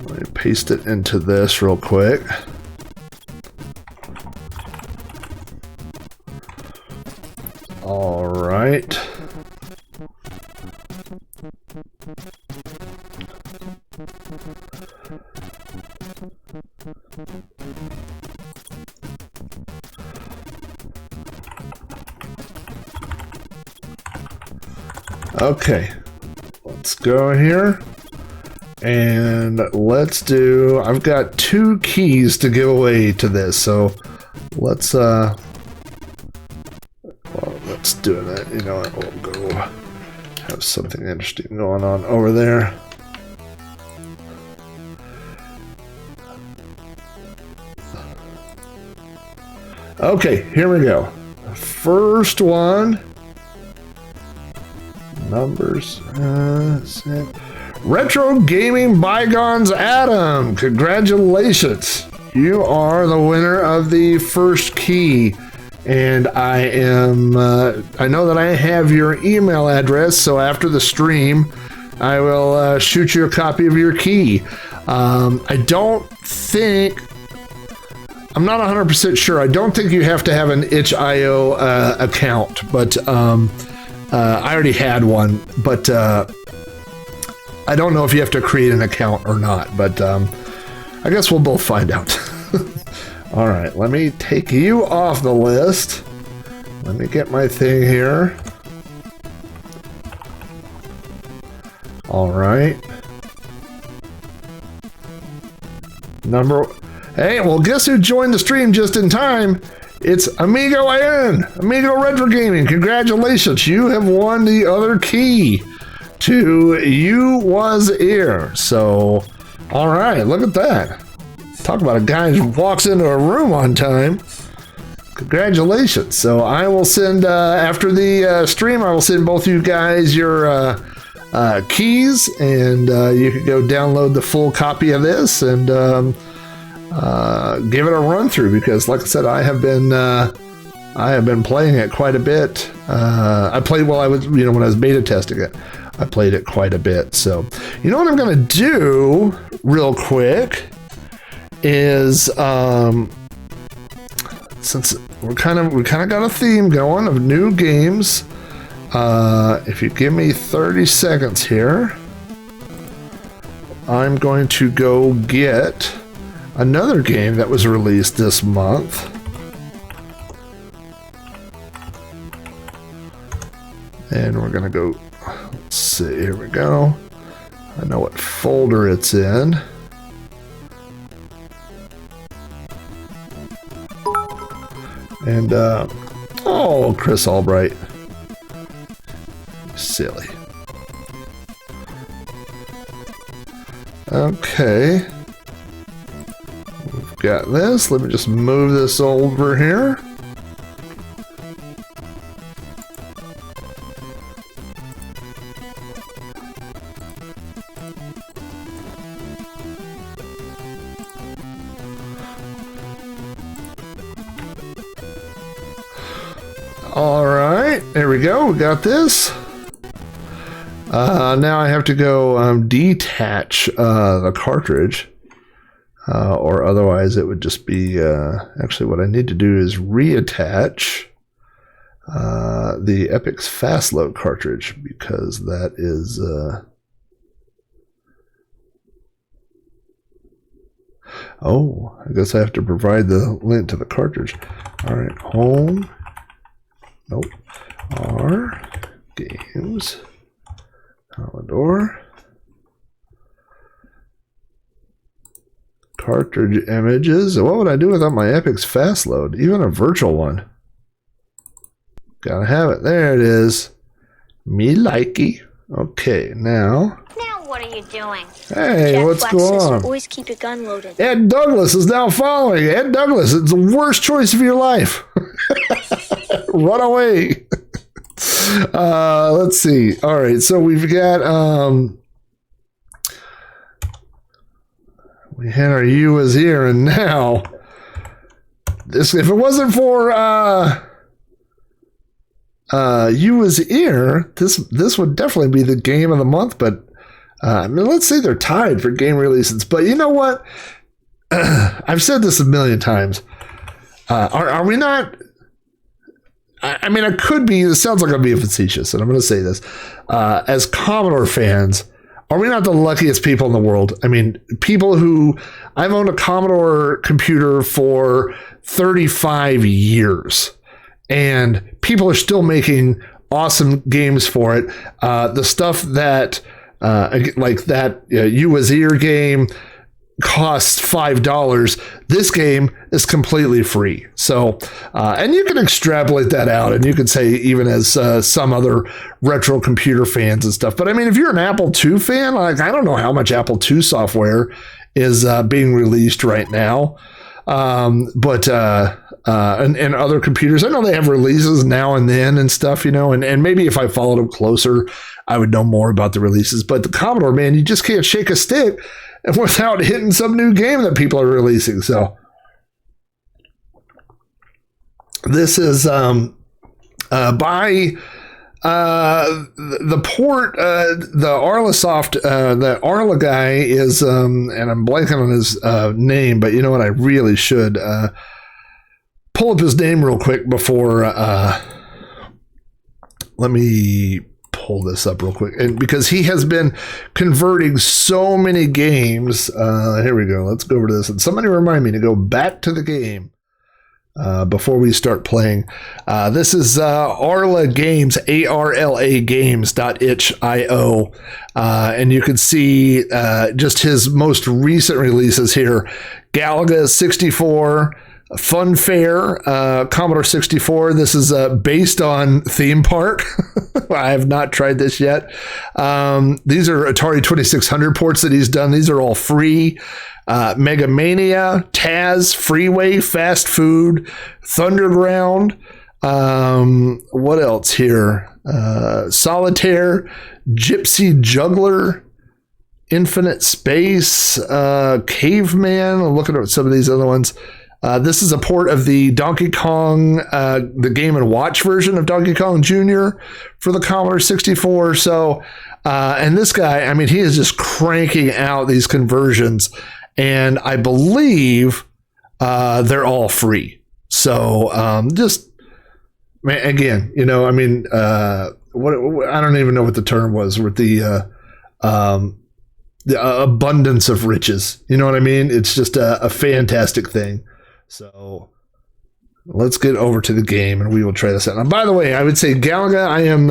Let me paste it into this real quick. All right. Okay, let's go here and let's do, I've got 2 keys to give away to this, so let's well, let's do that. You know what, we'll go have something interesting going on over there. Okay, here we go. First one. Numbers. Retro Gaming Bygones Adam. Congratulations. You are the winner of the first key. And I am, I know that I have your email address, so after the stream, I will shoot you a copy of your key. I don't think, I'm not 100% sure. I don't think you have to have an itch.io account, but I already had one, but I don't know if you have to create an account or not, but I guess we'll both find out. All right, let me take you off the list. Let me get my thing here. All right. Hey, well, guess who joined the stream just in time? It's Amigo N, Amigo Retro Gaming. Congratulations, you have won the other key to Ewe Woz Ere. So, all right, look at that. Talk about a guy who walks into a room on time. Congratulations. So I will send, after the stream, I will send both you guys your keys, and you can go download the full copy of this and give it a run through, because like I said, I have been playing it quite a bit. I played while I was, when I was beta testing it, I played it quite a bit. So, you know what I'm going to do real quick is, since we kind of got a theme going of new games, if you give me 30 seconds here, I'm going to go get another game that was released this month. And we're gonna go, let's see, here we go. I know what folder it's in. And, oh, Chris Albright. Silly. Okay. We've got this. Let me just move this over here. All right, there we go. We got this. Now I have to go detach the cartridge, or otherwise it would just be, actually what I need to do is reattach the Epic's Fast Load cartridge, because that is, oh, I guess I have to provide the link to the cartridge. All right, home, Nope. R games. Commodore. Cartridge images. What would I do without my Epic's fast load? Even a virtual one. Gotta have it. There it is. Me likey. Okay, now. Now what are you doing? Hey, Jack what's Black going says on? always keep your gun loaded. Ed Douglas is now following. Ed Douglas, it's the worst choice of your life. Run away. Let's see. All right, so we've got we had our Ewe Woz Ere, and now this, if it wasn't for Ewe Woz Ere, this would definitely be the game of the month. But I mean, let's say they're tied for game releases. But you know what? I've said this a million times. Are we not? I mean, I could be. This sounds like I'm being facetious, and I'm going to say this. As Commodore fans, are we not the luckiest people in the world? I mean, people who, I've owned a Commodore computer for 35 years, and people are still making awesome games for it. The stuff that, like that Ewe Woz Ere game costs $5. This game is completely free. So, and you can extrapolate that out, and you can say, even as some other retro computer fans and stuff. But I mean, if you're an Apple II fan, like, I don't know how much Apple II software is being released right now. But and other computers, I know they have releases now and then and stuff, you know, and maybe if I followed them closer, I would know more about the releases. But the Commodore, man, you just can't shake a stick without hitting some new game that people are releasing. So this is by the port, the Arlasoft, the Arla guy is, and I'm blanking on his name, but you know what? I really should pull up his name real quick before. Let me pull this up real quick, and because he has been converting so many games. Here we go. Let's go over to this, and somebody remind me to go back to the game before we start playing. This is Arla Games, ARLA Games.itch.io, and you can see just his most recent releases here. Galaga 64. Funfair, Commodore 64. This is based on Theme Park. I have not tried this yet. These are Atari 2600 ports that he's done. These are all free. Mega Mania, Taz, Freeway, Fast Food, Thunderground. What else here? Solitaire, Gypsy Juggler, Infinite Space, Caveman. I'm looking at some of these other ones. This is a port of the Donkey Kong, the Game & Watch version of Donkey Kong Jr. for the Commodore 64. So, and this guy, I mean, he is just cranking out these conversions, and I believe they're all free. So, just, man, again, you know, I mean, what I don't even know what the term was with the abundance of riches. You know what I mean? It's just a fantastic thing. So let's get over to the game and we will try this out. And by the way, I would say Galaga, I am,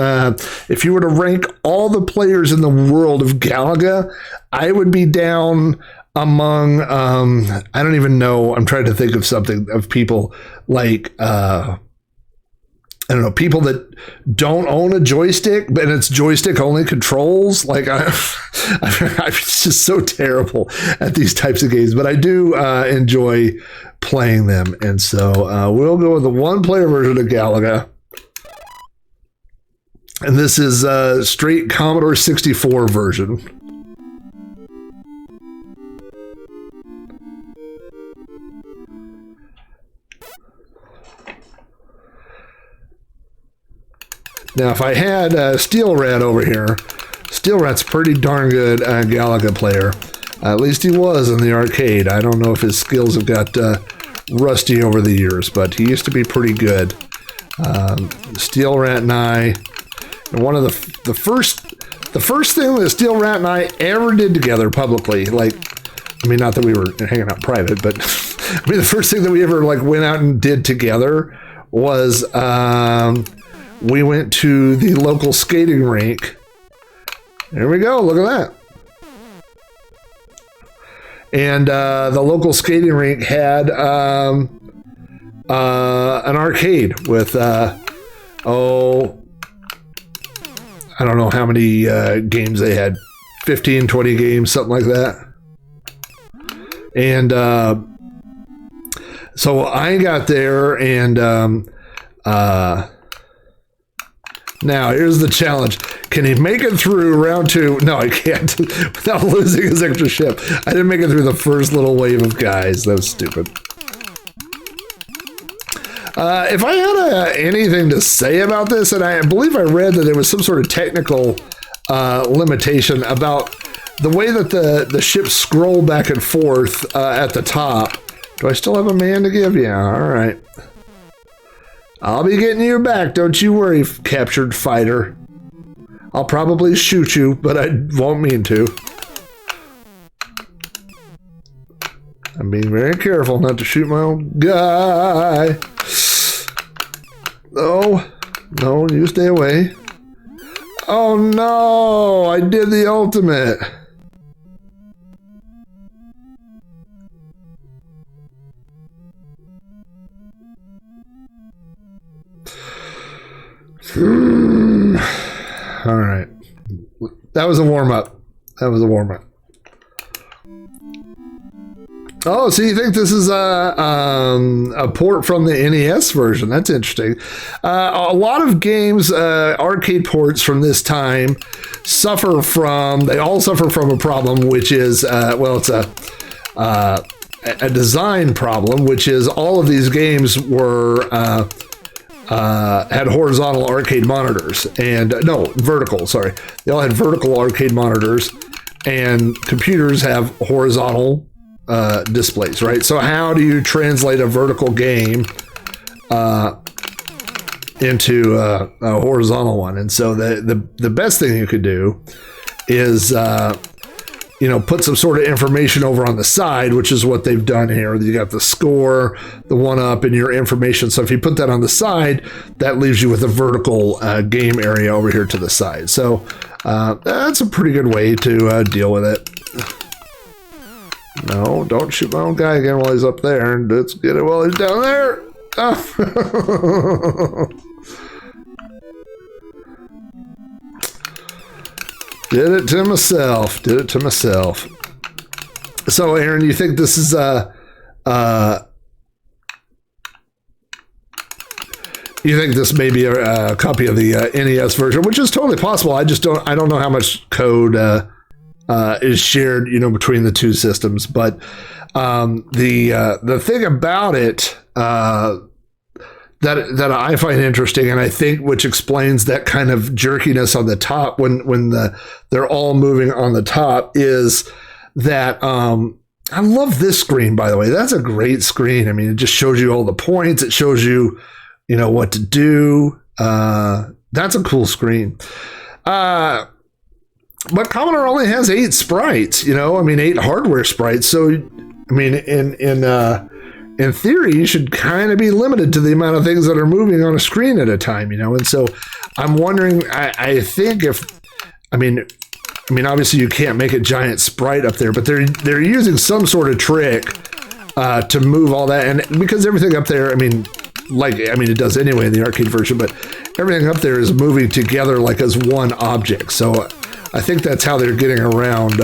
if you were to rank all the players in the world of Galaga, I would be down among, I don't even know, I'm trying to think of something, of people like, I don't know, people that don't own a joystick, but it's joystick only controls. Like I'm just so terrible at these types of games, but I do enjoy playing them. And so we'll go with the one-player version of Galaga. And this is straight Commodore 64 version. Now, if I had Steel Rat over here, Steel Rat's pretty darn good Galaga player. At least he was in the arcade. I don't know if his skills have got rusty over the years, but he used to be pretty good. Steel Rat and I, one of the first thing that Steel Rat and I ever did together publicly, like, I mean, not that we were hanging out private, but I mean, the first thing that we ever like went out and did together was we went to the local skating rink. There we go. Look at that. And the local skating rink had an arcade with, I don't know how many games they had. 15, 20 games, something like that. And so I got there, and now here's the challenge. Can he make it through round 2? No, I can't without losing his extra ship. I didn't make it through the first little wave of guys. That was stupid. If I had anything to say about this, and I believe I read that there was some sort of technical limitation about the way that the ships scroll back and forth at the top. Do I still have a man to give? Yeah, all right. I'll be getting you back, don't you worry, captured fighter. I'll probably shoot you, but I won't mean to. I'm being very careful not to shoot my own guy. No, you stay away. Oh no, I did the ultimate. All right. That was a warm-up. Oh, so you think this is a port from the NES version? That's interesting. A lot of games, arcade ports from this time, they all suffer from a problem, which is, it's a design problem, which is all of these games were had horizontal arcade monitors, and no, vertical, sorry. They all had vertical arcade monitors, and computers have horizontal displays, right? So how do you translate a vertical game into a horizontal one? And so the best thing you could do is put some sort of information over on the side, which is what they've done here. You got the score, the 1-up, and your information. So if you put that on the side, that leaves you with a vertical game area over here to the side. So that's a pretty good way to deal with it. No, don't shoot my own guy again while he's up there. And let's get it while he's down there. Oh. Did it to myself. So, Aaron, you think this is you think this may be a copy of the NES version, which is totally possible. I don't know how much code is shared, between the two systems. But the thing about it that I find interesting, and I think which explains that kind of jerkiness on the top when they're all moving on the top, is that I love this screen, by the way. That's a great screen. I mean, it just shows you all the points. It shows you, what to do. That's a cool screen. But Commodore only has 8 sprites, 8 hardware sprites. So, I mean, in theory, you should kind of be limited to the amount of things that are moving on a screen at a time, and so I'm wondering, I think obviously you can't make a giant sprite up there, but they're using some sort of trick to move all that, and because everything up there, it does anyway in the arcade version, but everything up there is moving together like as one object. So I think that's how they're getting around.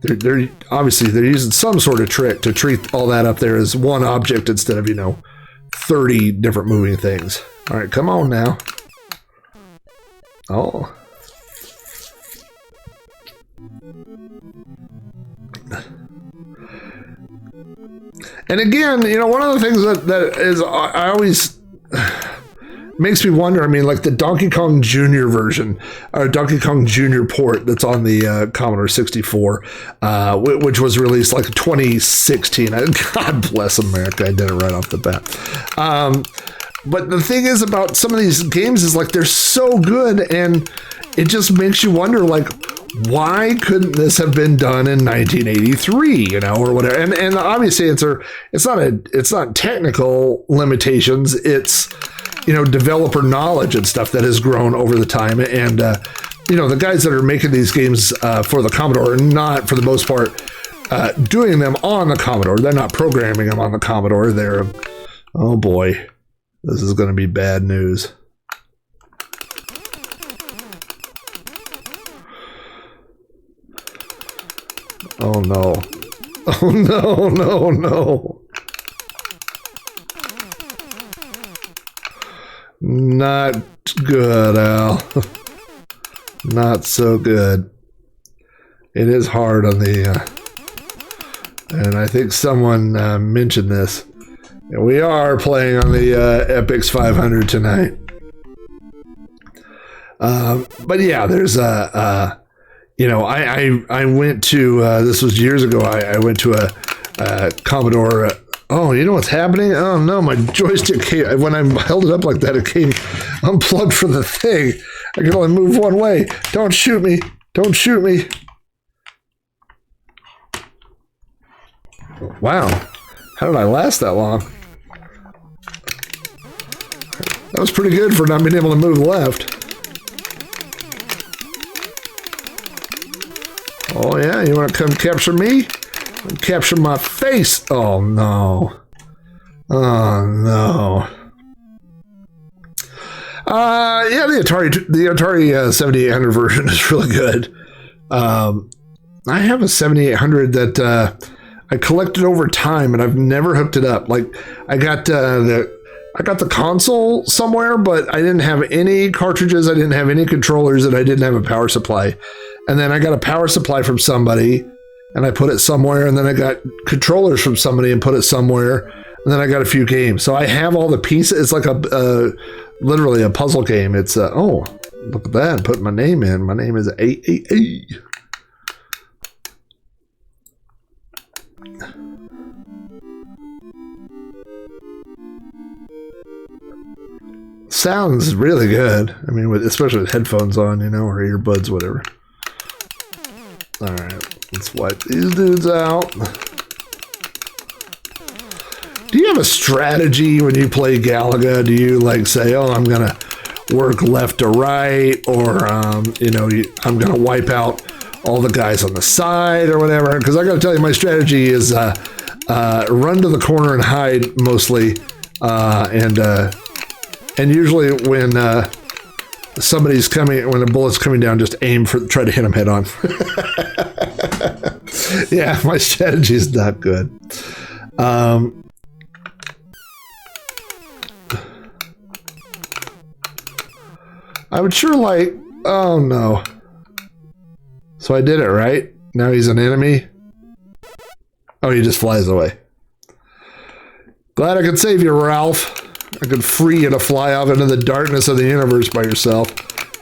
They're obviously using some sort of trick to treat all that up there as one object instead of 30 different moving things. All right, come on now. Oh. And again, one of the things that is I always makes me wonder, like the Donkey Kong Jr. version, or Donkey Kong Jr. port that's on the Commodore 64, which was released like 2016. God bless America, I did it right off the bat. But the thing is about some of these games is like they're so good, and it just makes you wonder, like, why couldn't this have been done in 1983, or whatever? And the obvious answer, it's not technical limitations. It's developer knowledge and stuff that has grown over the time. And, the guys that are making these games for the Commodore are not, for the most part, doing them on the Commodore. They're not programming them on the Commodore. They're, oh boy, this is going to be bad news. Oh no. Oh no, no, no. Not good, Al. Not so good. It is hard on the, and I think someone mentioned this. We are playing on the Epix 500 tonight. But yeah, there's I went to, this was years ago, I went to a Commodore. Oh, you know what's happening? Oh no, my joystick came, when I held it up like that, it came unplugged from the thing. I can only move one way. Don't shoot me. Don't shoot me. Wow. How did I last that long? That was pretty good for not being able to move left. Oh yeah, you want to come capture me? Capture my face. Oh no. Oh no. Yeah, the Atari 7800 version is really good. I have a 7800 that I collected over time, and I've never hooked it up. Like I got the console somewhere, but I didn't have any cartridges, I didn't have any controllers, and I didn't have a power supply. And then I got a power supply from somebody, and I put it somewhere, and then I got controllers from somebody and put it somewhere, and then I got a few games. So I have all the pieces. It's like literally a puzzle game. It's oh, look at that! Put my name in. My name is A. Sounds really good. I mean, especially with headphones on, or earbuds, whatever. All right, let's wipe these dudes out. Do you have a strategy when you play Galaga? Do you like say, oh, I'm going to work left to right, or, I'm going to wipe out all the guys on the side or whatever? Because I got to tell you, my strategy is run to the corner and hide mostly. And usually when somebody's coming, when a bullet's coming down, just try to hit them head on. Yeah, my strategy is not good. I would sure like, oh no. So I did it, right? Now he's an enemy? Oh, he just flies away. Glad I could save you, Ralph. I could free you to fly off into the darkness of the universe by yourself.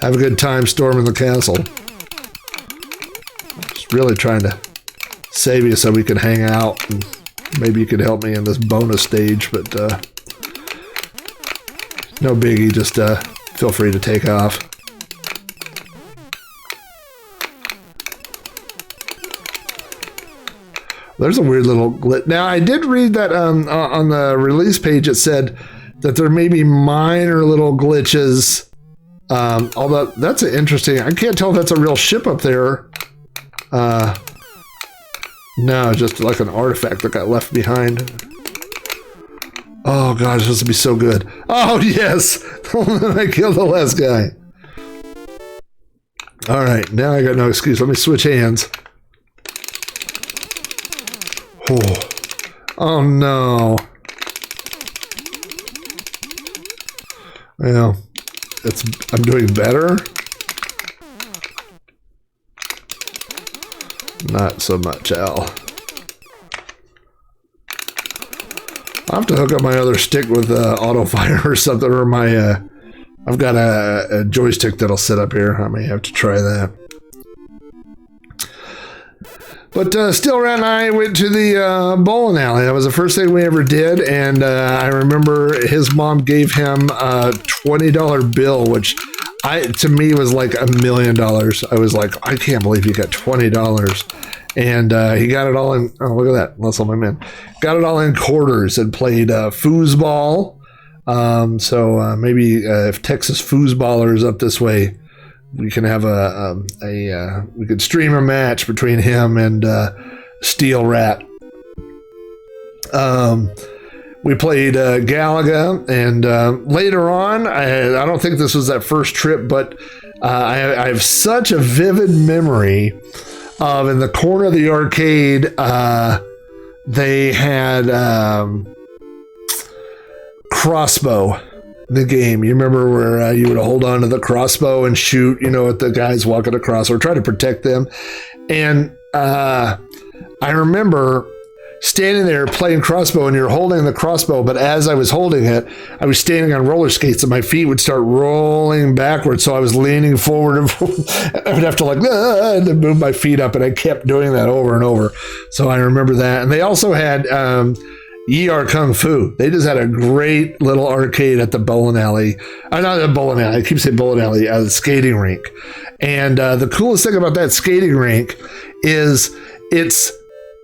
Have a good time storming the castle. Just really trying to save you so we could hang out, and maybe you could help me in this bonus stage, but no biggie, just feel free to take off. There's a weird little glitch. Now, I did read that on the release page, it said that there may be minor little glitches. Although that's interesting. I can't tell if that's a real ship up there. No, just like an artifact that got left behind. Oh gosh, this would be so good. Oh yes, I killed the last guy. All right, now I got no excuse. Let me switch hands. Oh no. Well, I'm doing better. Not so much, Al. I'll have to hook up my other stick with auto fire or something, or my I've got a joystick that'll sit up here. I may have to try that. But still, Rat and I went to the bowling alley. That was the first thing we ever did, and I remember his mom gave him a $20 bill, which to me was like $1 million. I was like, I can't believe you got $20. And he got it all in, oh, look at that, that's all my man. Got it all in quarters and played foosball. So maybe if Texas Foosballer is up this way, we can have we could stream a match between him and Steel Rat. We played Galaga, and later on, I don't think this was that first trip, but I have such a vivid memory of in the corner of the arcade, they had crossbow. The game, you remember where you would hold on to the crossbow and shoot, at the guys walking across or try to protect them. And I remember standing there playing crossbow, and you're holding the crossbow, but as I was holding it, I was standing on roller skates and my feet would start rolling backwards. So I was leaning forward and I would have to and then move my feet up, and I kept doing that over and over. So I remember that. And they also had ER Kung Fu. They just had a great little arcade at the bowling alley. Not the bowling alley. I keep saying bowling alley. The skating rink. And the coolest thing about that skating rink is it's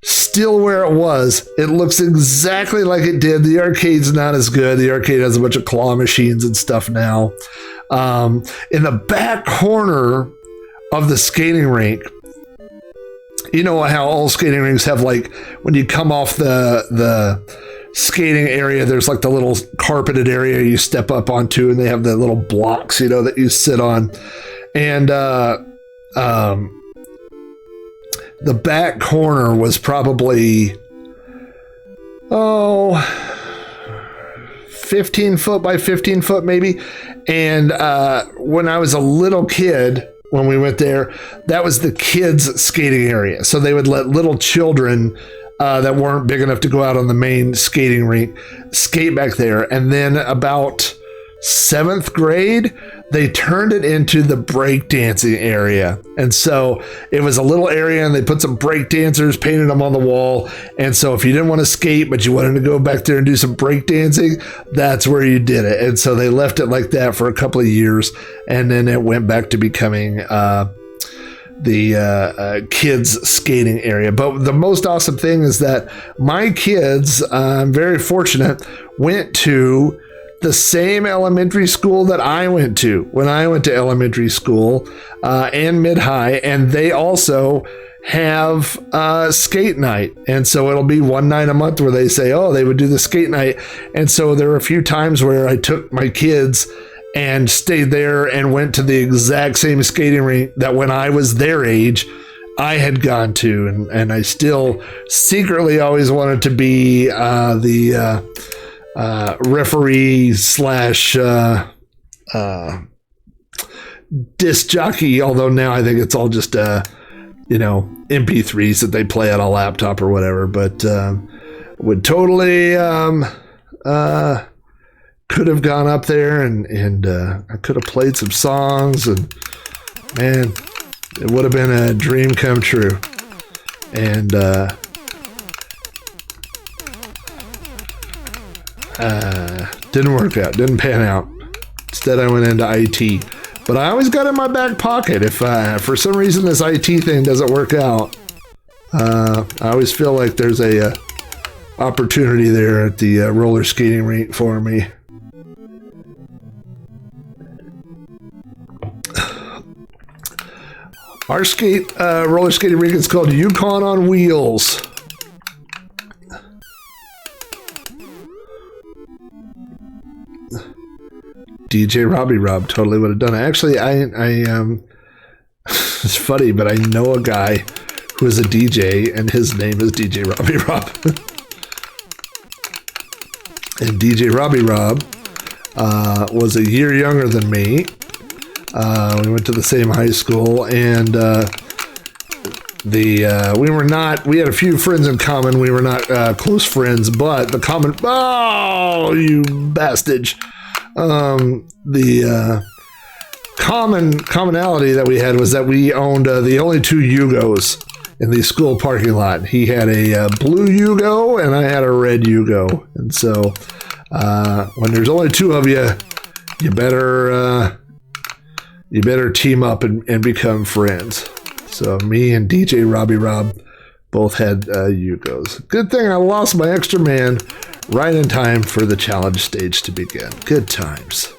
still where it was. It looks exactly like it did. The arcade's not as good. The arcade has a bunch of claw machines and stuff now. In the back corner of the skating rink, you know how all skating rinks have, like, when you come off the skating area, there's like the little carpeted area you step up onto, and they have the little blocks, that you sit on. And the back corner was probably 15 foot by 15 foot maybe. And when I was a little kid, when we went there, that was the kids' skating area. So they would let little children that weren't big enough to go out on the main skating rink skate back there. And then about 7th grade, they turned it into the breakdancing area. And so it was a little area, and they put some break dancers, painted them on the wall. And so if you didn't want to skate, but you wanted to go back there and do some breakdancing, that's where you did it. And so they left it like that for a couple of years. And then it went back to becoming the kids skating area. But the most awesome thing is that my kids, I'm very fortunate, went to the same elementary school that I went to when I went to elementary school and mid-high, and they also have skate night. And so it'll be one night a month where they say, they would do the skate night. And so there were a few times where I took my kids and stayed there and went to the exact same skating rink that when I was their age, I had gone to. And I still secretly always wanted to be the referee / disc jockey, although now I think it's all just MP3s that they play on a laptop or whatever. But would totally could have gone up there and I could have played some songs, and man, it would have been a dream come true. And didn't work out, didn't pan out. Instead, I went into IT. But I always got it in my back pocket. If for some reason this IT thing doesn't work out, I always feel like there's a opportunity there at the roller skating rink for me. Our roller skating rink is called Yukon on Wheels. DJ Robbie Rob totally would have done it. Actually, it's funny, but I know a guy who is a DJ, and his name is DJ Robbie Rob. And DJ Robbie Rob was a year younger than me. We went to the same high school, and we had a few friends in common. We were not close friends, but the you bastard. The commonality that we had was that we owned the only two Yugos in the school parking lot. He had a blue Yugo, and I had a red Yugo. And so when there's only two of you, you better team up and become friends. So me and DJ Robbie Rob both had Yugos. Good thing I lost my extra man right in time for the challenge stage to begin. Good times.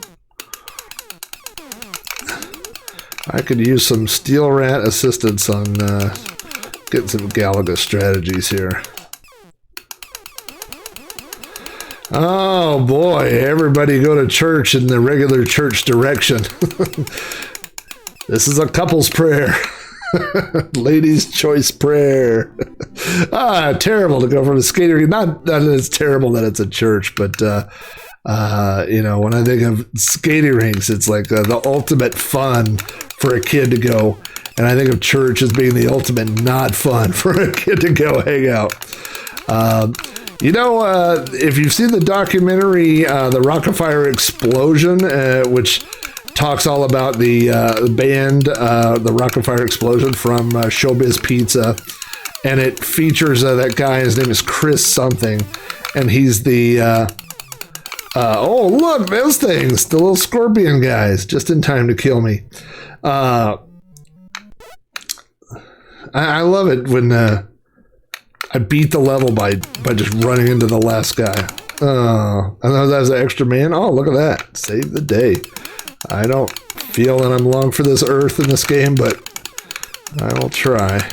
I could use some Steel Rat assistance on getting some Galaga strategies here. Oh boy, everybody go to church in the regular church direction. This is a couple's prayer. Ladies' choice prayer. Terrible to go from a skating rink. Not that it's terrible that it's a church, but you know, when I think of skating rinks, it's like the ultimate fun for a kid to go. And I think of church as being the ultimate not fun for a kid to go hang out. You know, if you've seen the documentary, The Rockefeller Explosion, which talks all about the band, The Rockefeller Explosion from Showbiz Pizza, and it features that guy, his name is Chris something, and he's the, oh, look, those things, the little scorpion guys, just in time to kill me. I love it when I beat the level by just running into the last guy. Oh, I know that was an extra man. Oh, look at that. Save the day. I don't feel that I'm long for this earth in this game, but I will try.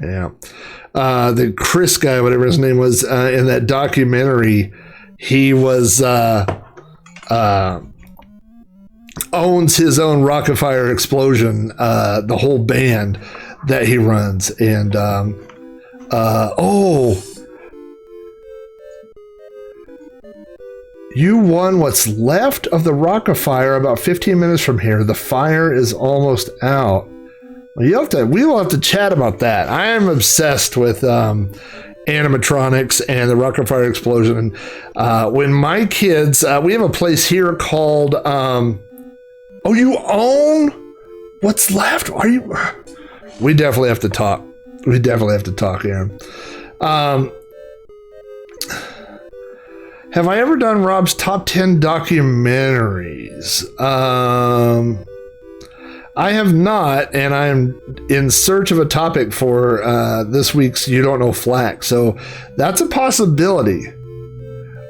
Yeah. The Chris guy, whatever his name was, in that documentary, he was owns his own Rockefeller Explosion, the whole band that he runs. And you won what's left of the Rockefeller about 15 minutes from here. The fire is almost out. Well, we will have to chat about that. I am obsessed with animatronics and the Rockefeller Explosion. And when my kids, we have a place here called, oh, you own what's left? Are you? We definitely have to talk. We definitely have to talk, Aaron. Have I ever done Rob's top 10 documentaries? I have not, and I'm in search of a topic for this week's You Don't Know Flack. So that's a possibility.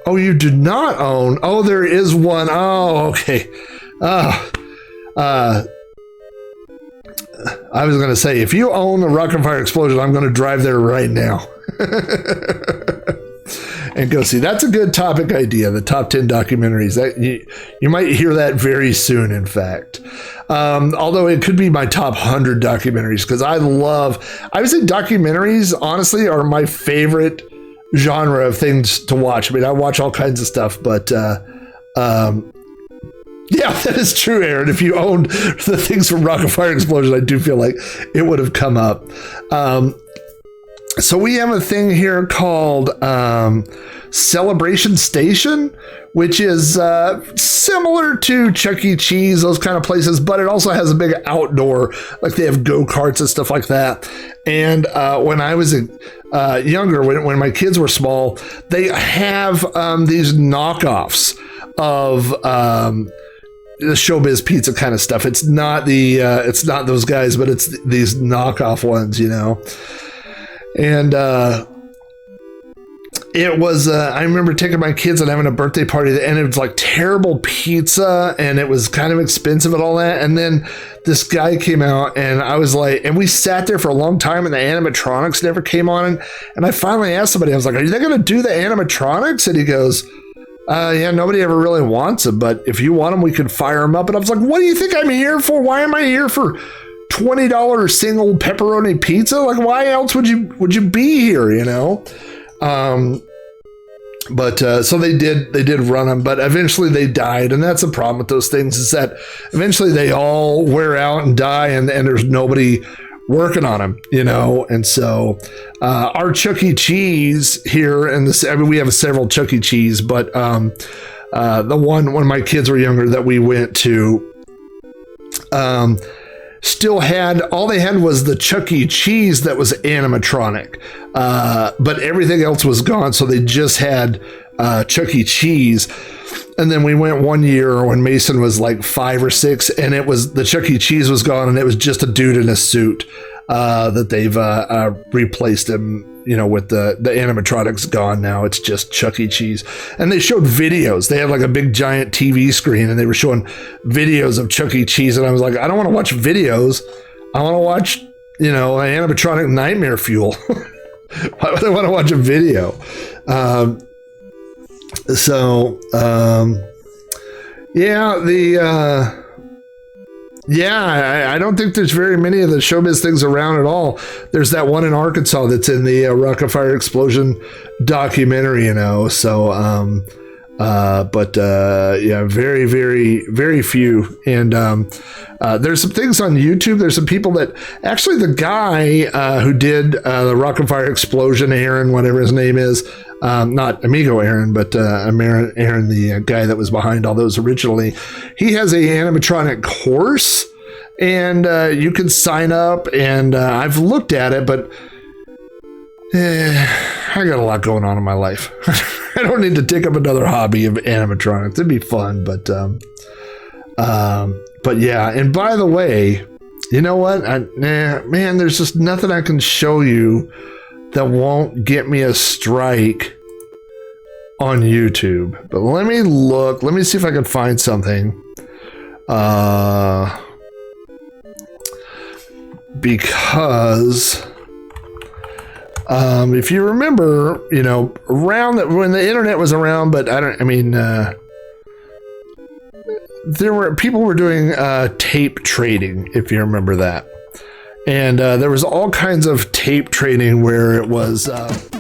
Oh, you do not own? Oh, there is one. Oh, okay. I was going to say, if you own the Rockefeller Explosion, I'm going to drive there right now. And go see. That's a good topic idea, the top 10 documentaries. That you might hear that very soon, in fact. Although it could be my top 100 documentaries, because I would say documentaries, honestly, are my favorite genre of things to watch. I mean, I watch all kinds of stuff, but yeah, that is true, Aaron. If you owned the things from Rockefeller Explosion, I do feel like it would have come up. So we have a thing here called Celebration Station, which is similar to Chuck E. Cheese, those kind of places, but it also has a big outdoor, like they have go-karts and stuff like that. And when I was younger, when my kids were small, they have these knockoffs of the Showbiz Pizza kind of stuff. It's not it's not those guys, but it's these knockoff ones, you know. And it was, I remember taking my kids and having a birthday party, and it was like terrible pizza, and it was kind of expensive and all that. And then this guy came out, and I was like, and we sat there for a long time, and the animatronics never came on. And I finally asked somebody, I was like, are they going to do the animatronics? And he goes, yeah, nobody ever really wants them, but if you want them, we could fire them up. And I was like, what do you think I'm here for? Why am I here for $20 single pepperoni pizza? Like, why else would you be here, you know? But so they did run them, but eventually they died. And that's the problem with those things, is that eventually they all wear out and die, and there's nobody working on them, you know? And so our Chuck E. Cheese here, and this, I mean, we have several Chuck E. Cheese, but the one when my kids were younger that we went to, still had, all they had was the Chuck E. Cheese that was animatronic, but everything else was gone. So they just had Chuck E. Cheese. And then we went one year when Mason was like 5 or 6, and it was, the Chuck E. Cheese was gone, and it was just a dude in a suit that they've replaced him you know, with the animatronics gone now, it's just Chuck E. Cheese. And they showed videos. They had like a big giant TV screen and they were showing videos of Chuck E. Cheese. And I was like, I don't want to watch videos. I want to watch, you know, an animatronic nightmare fuel. Why would I want to watch a video? I don't think there's very many of the showbiz things around at all. There's that one in Arkansas that's in the Rocket Fire Explosion documentary, you know. So, very, very, very few. And there's some things on YouTube. There's some people that actually the guy who did the Rocket Fire Explosion, Aaron, whatever his name is, not Amigo Aaron, but Aaron, the guy that was behind all those originally. He has a animatronic course, and you can sign up. And I've looked at it, but I got a lot going on in my life. I don't need to take up another hobby of animatronics. It'd be fun, but yeah. And by the way, you know what? Man, there's just nothing I can show you that won't get me a strike on YouTube. But let me look. Let me see if I can find something. Because if you remember, you know, when the internet was around, but people were doing tape trading, if you remember that. And there was all kinds of tape trading where it was it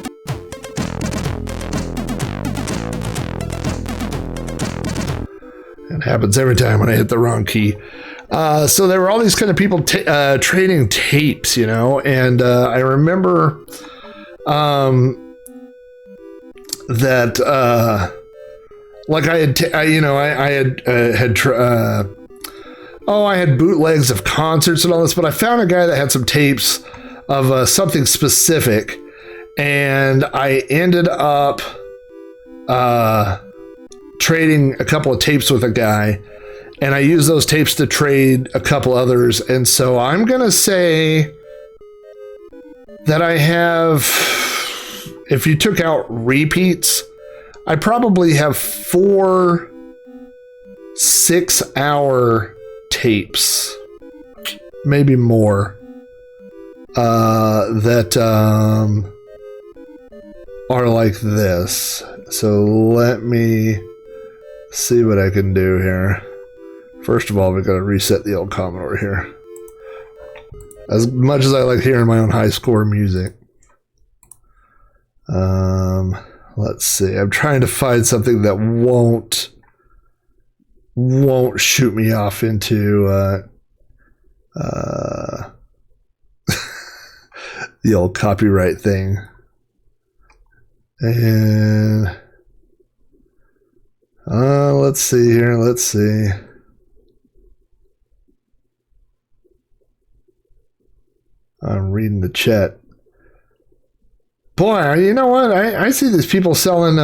happens every time when I hit the wrong key. So there were all these kind of people trading tapes, you know, and I remember that like I had bootlegs of concerts and all this, but I found a guy that had some tapes of something specific, and I ended up trading a couple of tapes with a guy, and I used those tapes to trade a couple others. And so I'm going to say that I have, if you took out repeats, I probably have 4 6-hour tapes, maybe more, that are like this. So let me see what I can do here. First of all, we've got to reset the old Commodore here. As much as I like hearing my own high score music. Let's see. I'm trying to find something that won't shoot me off into the old copyright thing. And let's see here. Let's see. I'm reading the chat. Boy, you know what? I see these people selling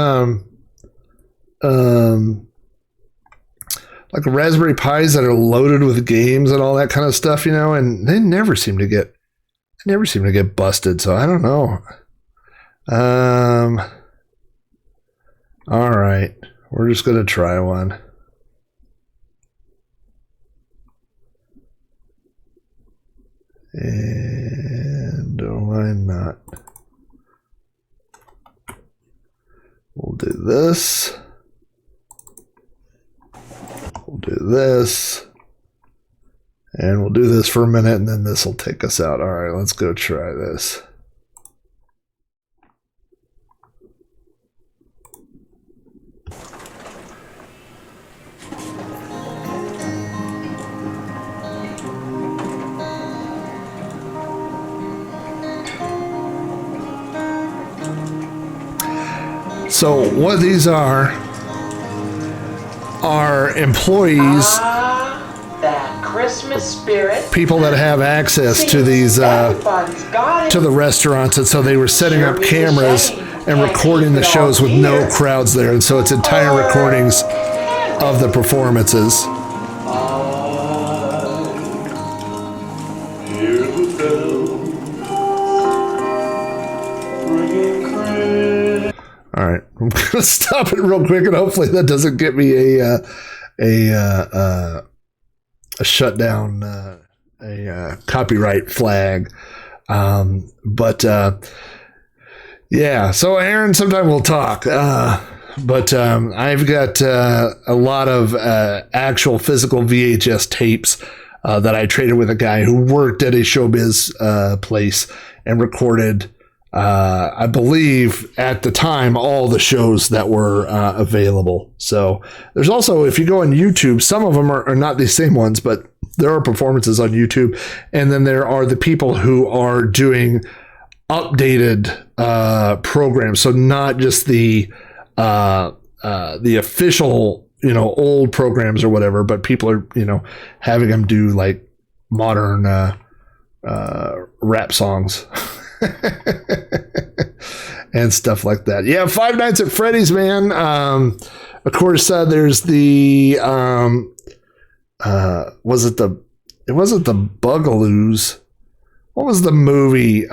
like Raspberry Pis that are loaded with games and all that kind of stuff, you know, and they never seem to get busted. So I don't know. All right, we're just gonna try one. And why not? We'll do this. We'll do this. And we'll do this for a minute, and then this will take us out. All right, let's go try this. So what these are employees, that Christmas spirit, people that have access to these to the restaurants, and so they were setting up cameras and recording the shows with no crowds there, and so it's entire recordings of the performances. I'm gonna stop it real quick, and hopefully that doesn't get me a shutdown, a copyright flag. Yeah. So Aaron, sometime we'll talk. But I've got a lot of actual physical VHS tapes that I traded with a guy who worked at a showbiz place and recorded, I believe at the time, all the shows that were available. So there's also, if you go on YouTube, some of them are not the same ones, but there are performances on YouTube. And then there are the people who are doing updated programs. So not just the official, old programs or whatever, but people are, having them do like modern rap songs and stuff like that. Yeah, Five Nights at Freddy's, man. Of course, there's the it wasn't the Bugaloos. What was the movie?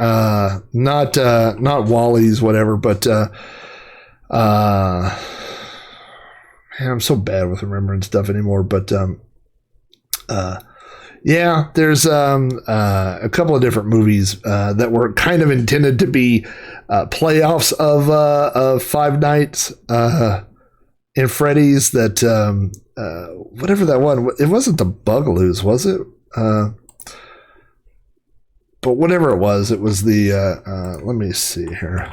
Not Wally's, whatever, but man, I'm so bad with remembering stuff anymore. But yeah, there's a couple of different movies that were kind of intended to be playoffs of Five Nights in Freddy's. That whatever that one, it wasn't the Bugaloos, was it? But whatever it was the let me see here.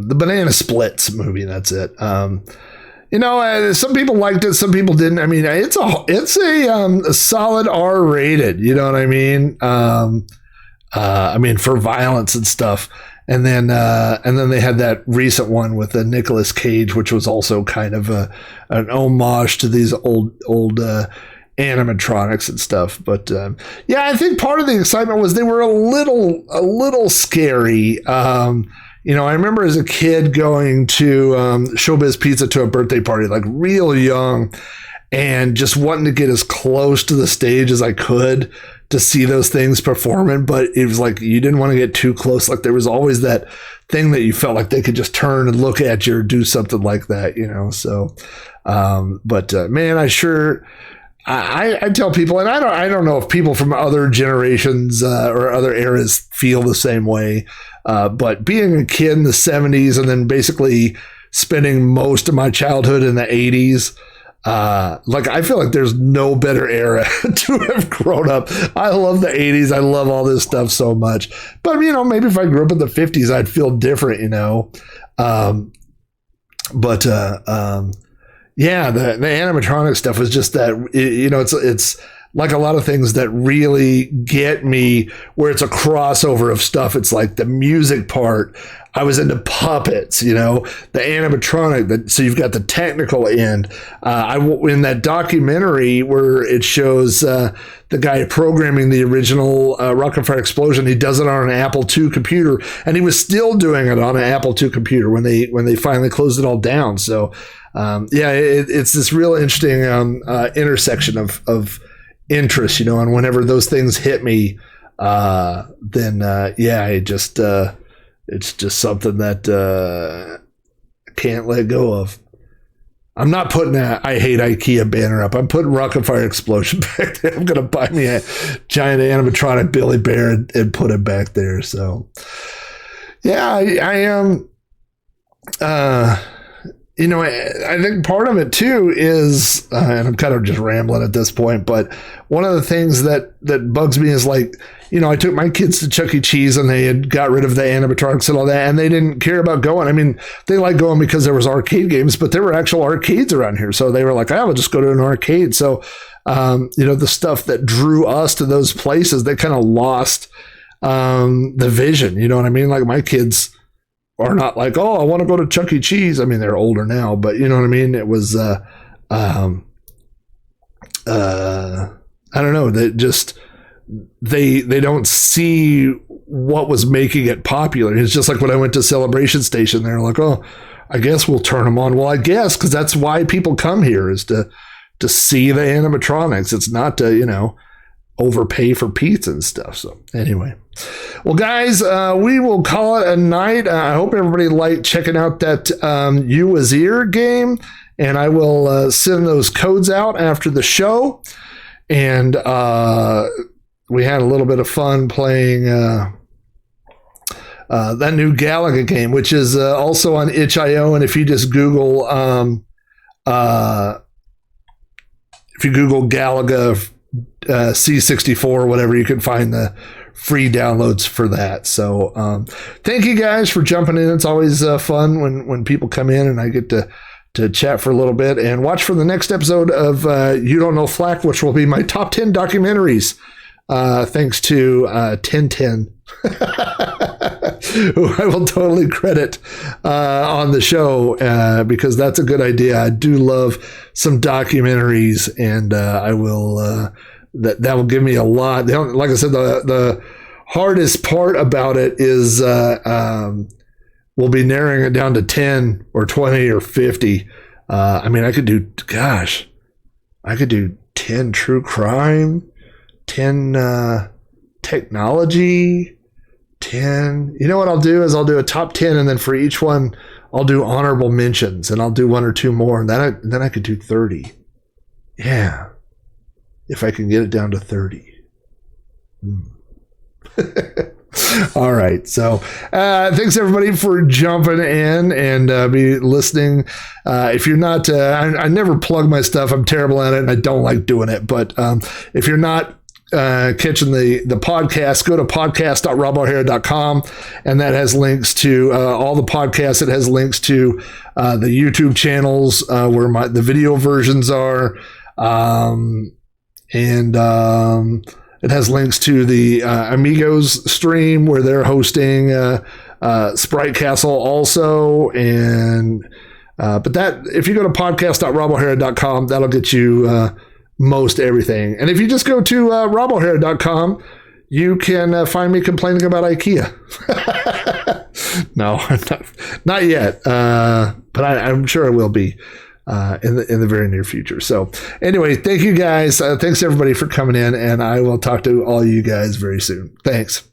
The Banana Splits movie. That's it. Some people liked it, some people didn't. I mean, it's a solid R-rated. You know what I mean? For violence and stuff. And then they had that recent one with Nicolas Cage, which was also kind of an homage to these old animatronics and stuff. But yeah, I think part of the excitement was they were a little scary. I remember as a kid going to Showbiz Pizza to a birthday party, like real young, and just wanting to get as close to the stage as I could to see those things performing. But it was like you didn't want to get too close. Like there was always that thing that you felt like they could just turn and look at you or do something like that, So, man, I tell people, and I don't know if people from other generations or other eras feel the same way, but being a kid in the 70s and then basically spending most of my childhood in the 80s, I feel like there's no better era to have grown up. I love the 80s. I love all this stuff so much. But, maybe if I grew up in the 50s, I'd feel different, yeah, the animatronic stuff was just that, it's like a lot of things that really get me where it's a crossover of stuff. It's like the music part. I was into puppets, the animatronic. So you've got the technical end. In that documentary where it shows the guy programming the original Rocket Fire Explosion, he does it on an Apple II computer, and he was still doing it on an Apple II computer when they finally closed it all down. So it's this real interesting intersection of interest, and whenever those things hit me, it's just something that I can't let go of. I'm not putting a I hate IKEA banner up. I'm putting Rocket Fire Explosion back there. I'm going to buy me a giant animatronic Billy Bear and put it back there. So, yeah, I am. I think part of it too is, and I'm kind of just rambling at this point, but one of the things that bugs me is I took my kids to Chuck E. Cheese and they had got rid of the animatronics and all that, and they didn't care about going. I mean, they liked going because there was arcade games, but there were actual arcades around here. So they were like, I will just go to an arcade. So, the stuff that drew us to those places, they kind of lost the vision. You know what I mean? Like my kids are not like, oh, I want to go to Chuck E. Cheese. I mean, they're older now, but you know what I mean? It was, I don't know, that just, they don't see what was making it popular. It's just like when I went to Celebration Station, they're like, oh, I guess we'll turn them on. Well, I guess, because that's why people come here, is to to see the animatronics. It's not to, you know, overpay for pizza and stuff. So anyway, well, guys, we will call it a night. I hope everybody liked checking out that Ewe Woz Ere game, and I will send those codes out after the show. And we had a little bit of fun playing that new Galaga game, which is also on itch.io. And if you just Google Galaga C64 or whatever, you can find the free downloads for that. So thank you guys for jumping in. It's always fun when people come in and I get to chat for a little bit, and watch for the next episode of You Don't Know Flack, which will be my top 10 documentaries, thanks to 1010, who I will totally credit on the show, because that's a good idea. I do love some documentaries, and I will that will give me a lot. Like I said, the hardest part about it is we'll be narrowing it down to 10 or 20 or 50. I mean, I could do 10 true crime, 10 technology, 10. You know what I'll do is I'll do a top 10, and then for each one, I'll do honorable mentions, and I'll do one or two more, and then I could do 30. Yeah. If I can get it down to 30. All right. So thanks everybody for jumping in and be listening. If you're not, I never plug my stuff. I'm terrible at it and I don't like doing it. But if you're not catching the podcast, go to podcast.robohere.com, and that has links to all the podcasts. It has links to the YouTube channels where the video versions are. And it has links to the Amigos stream where they're hosting Sprite Castle also. And but that, if you go to podcast.robohere.com, that'll get you most everything. And if you just go to robohere.com, you can find me complaining about IKEA. No, not yet. But I'm sure I will be. In the very near future. So anyway, thank you guys. Thanks everybody for coming in, and I will talk to all you guys very soon. Thanks.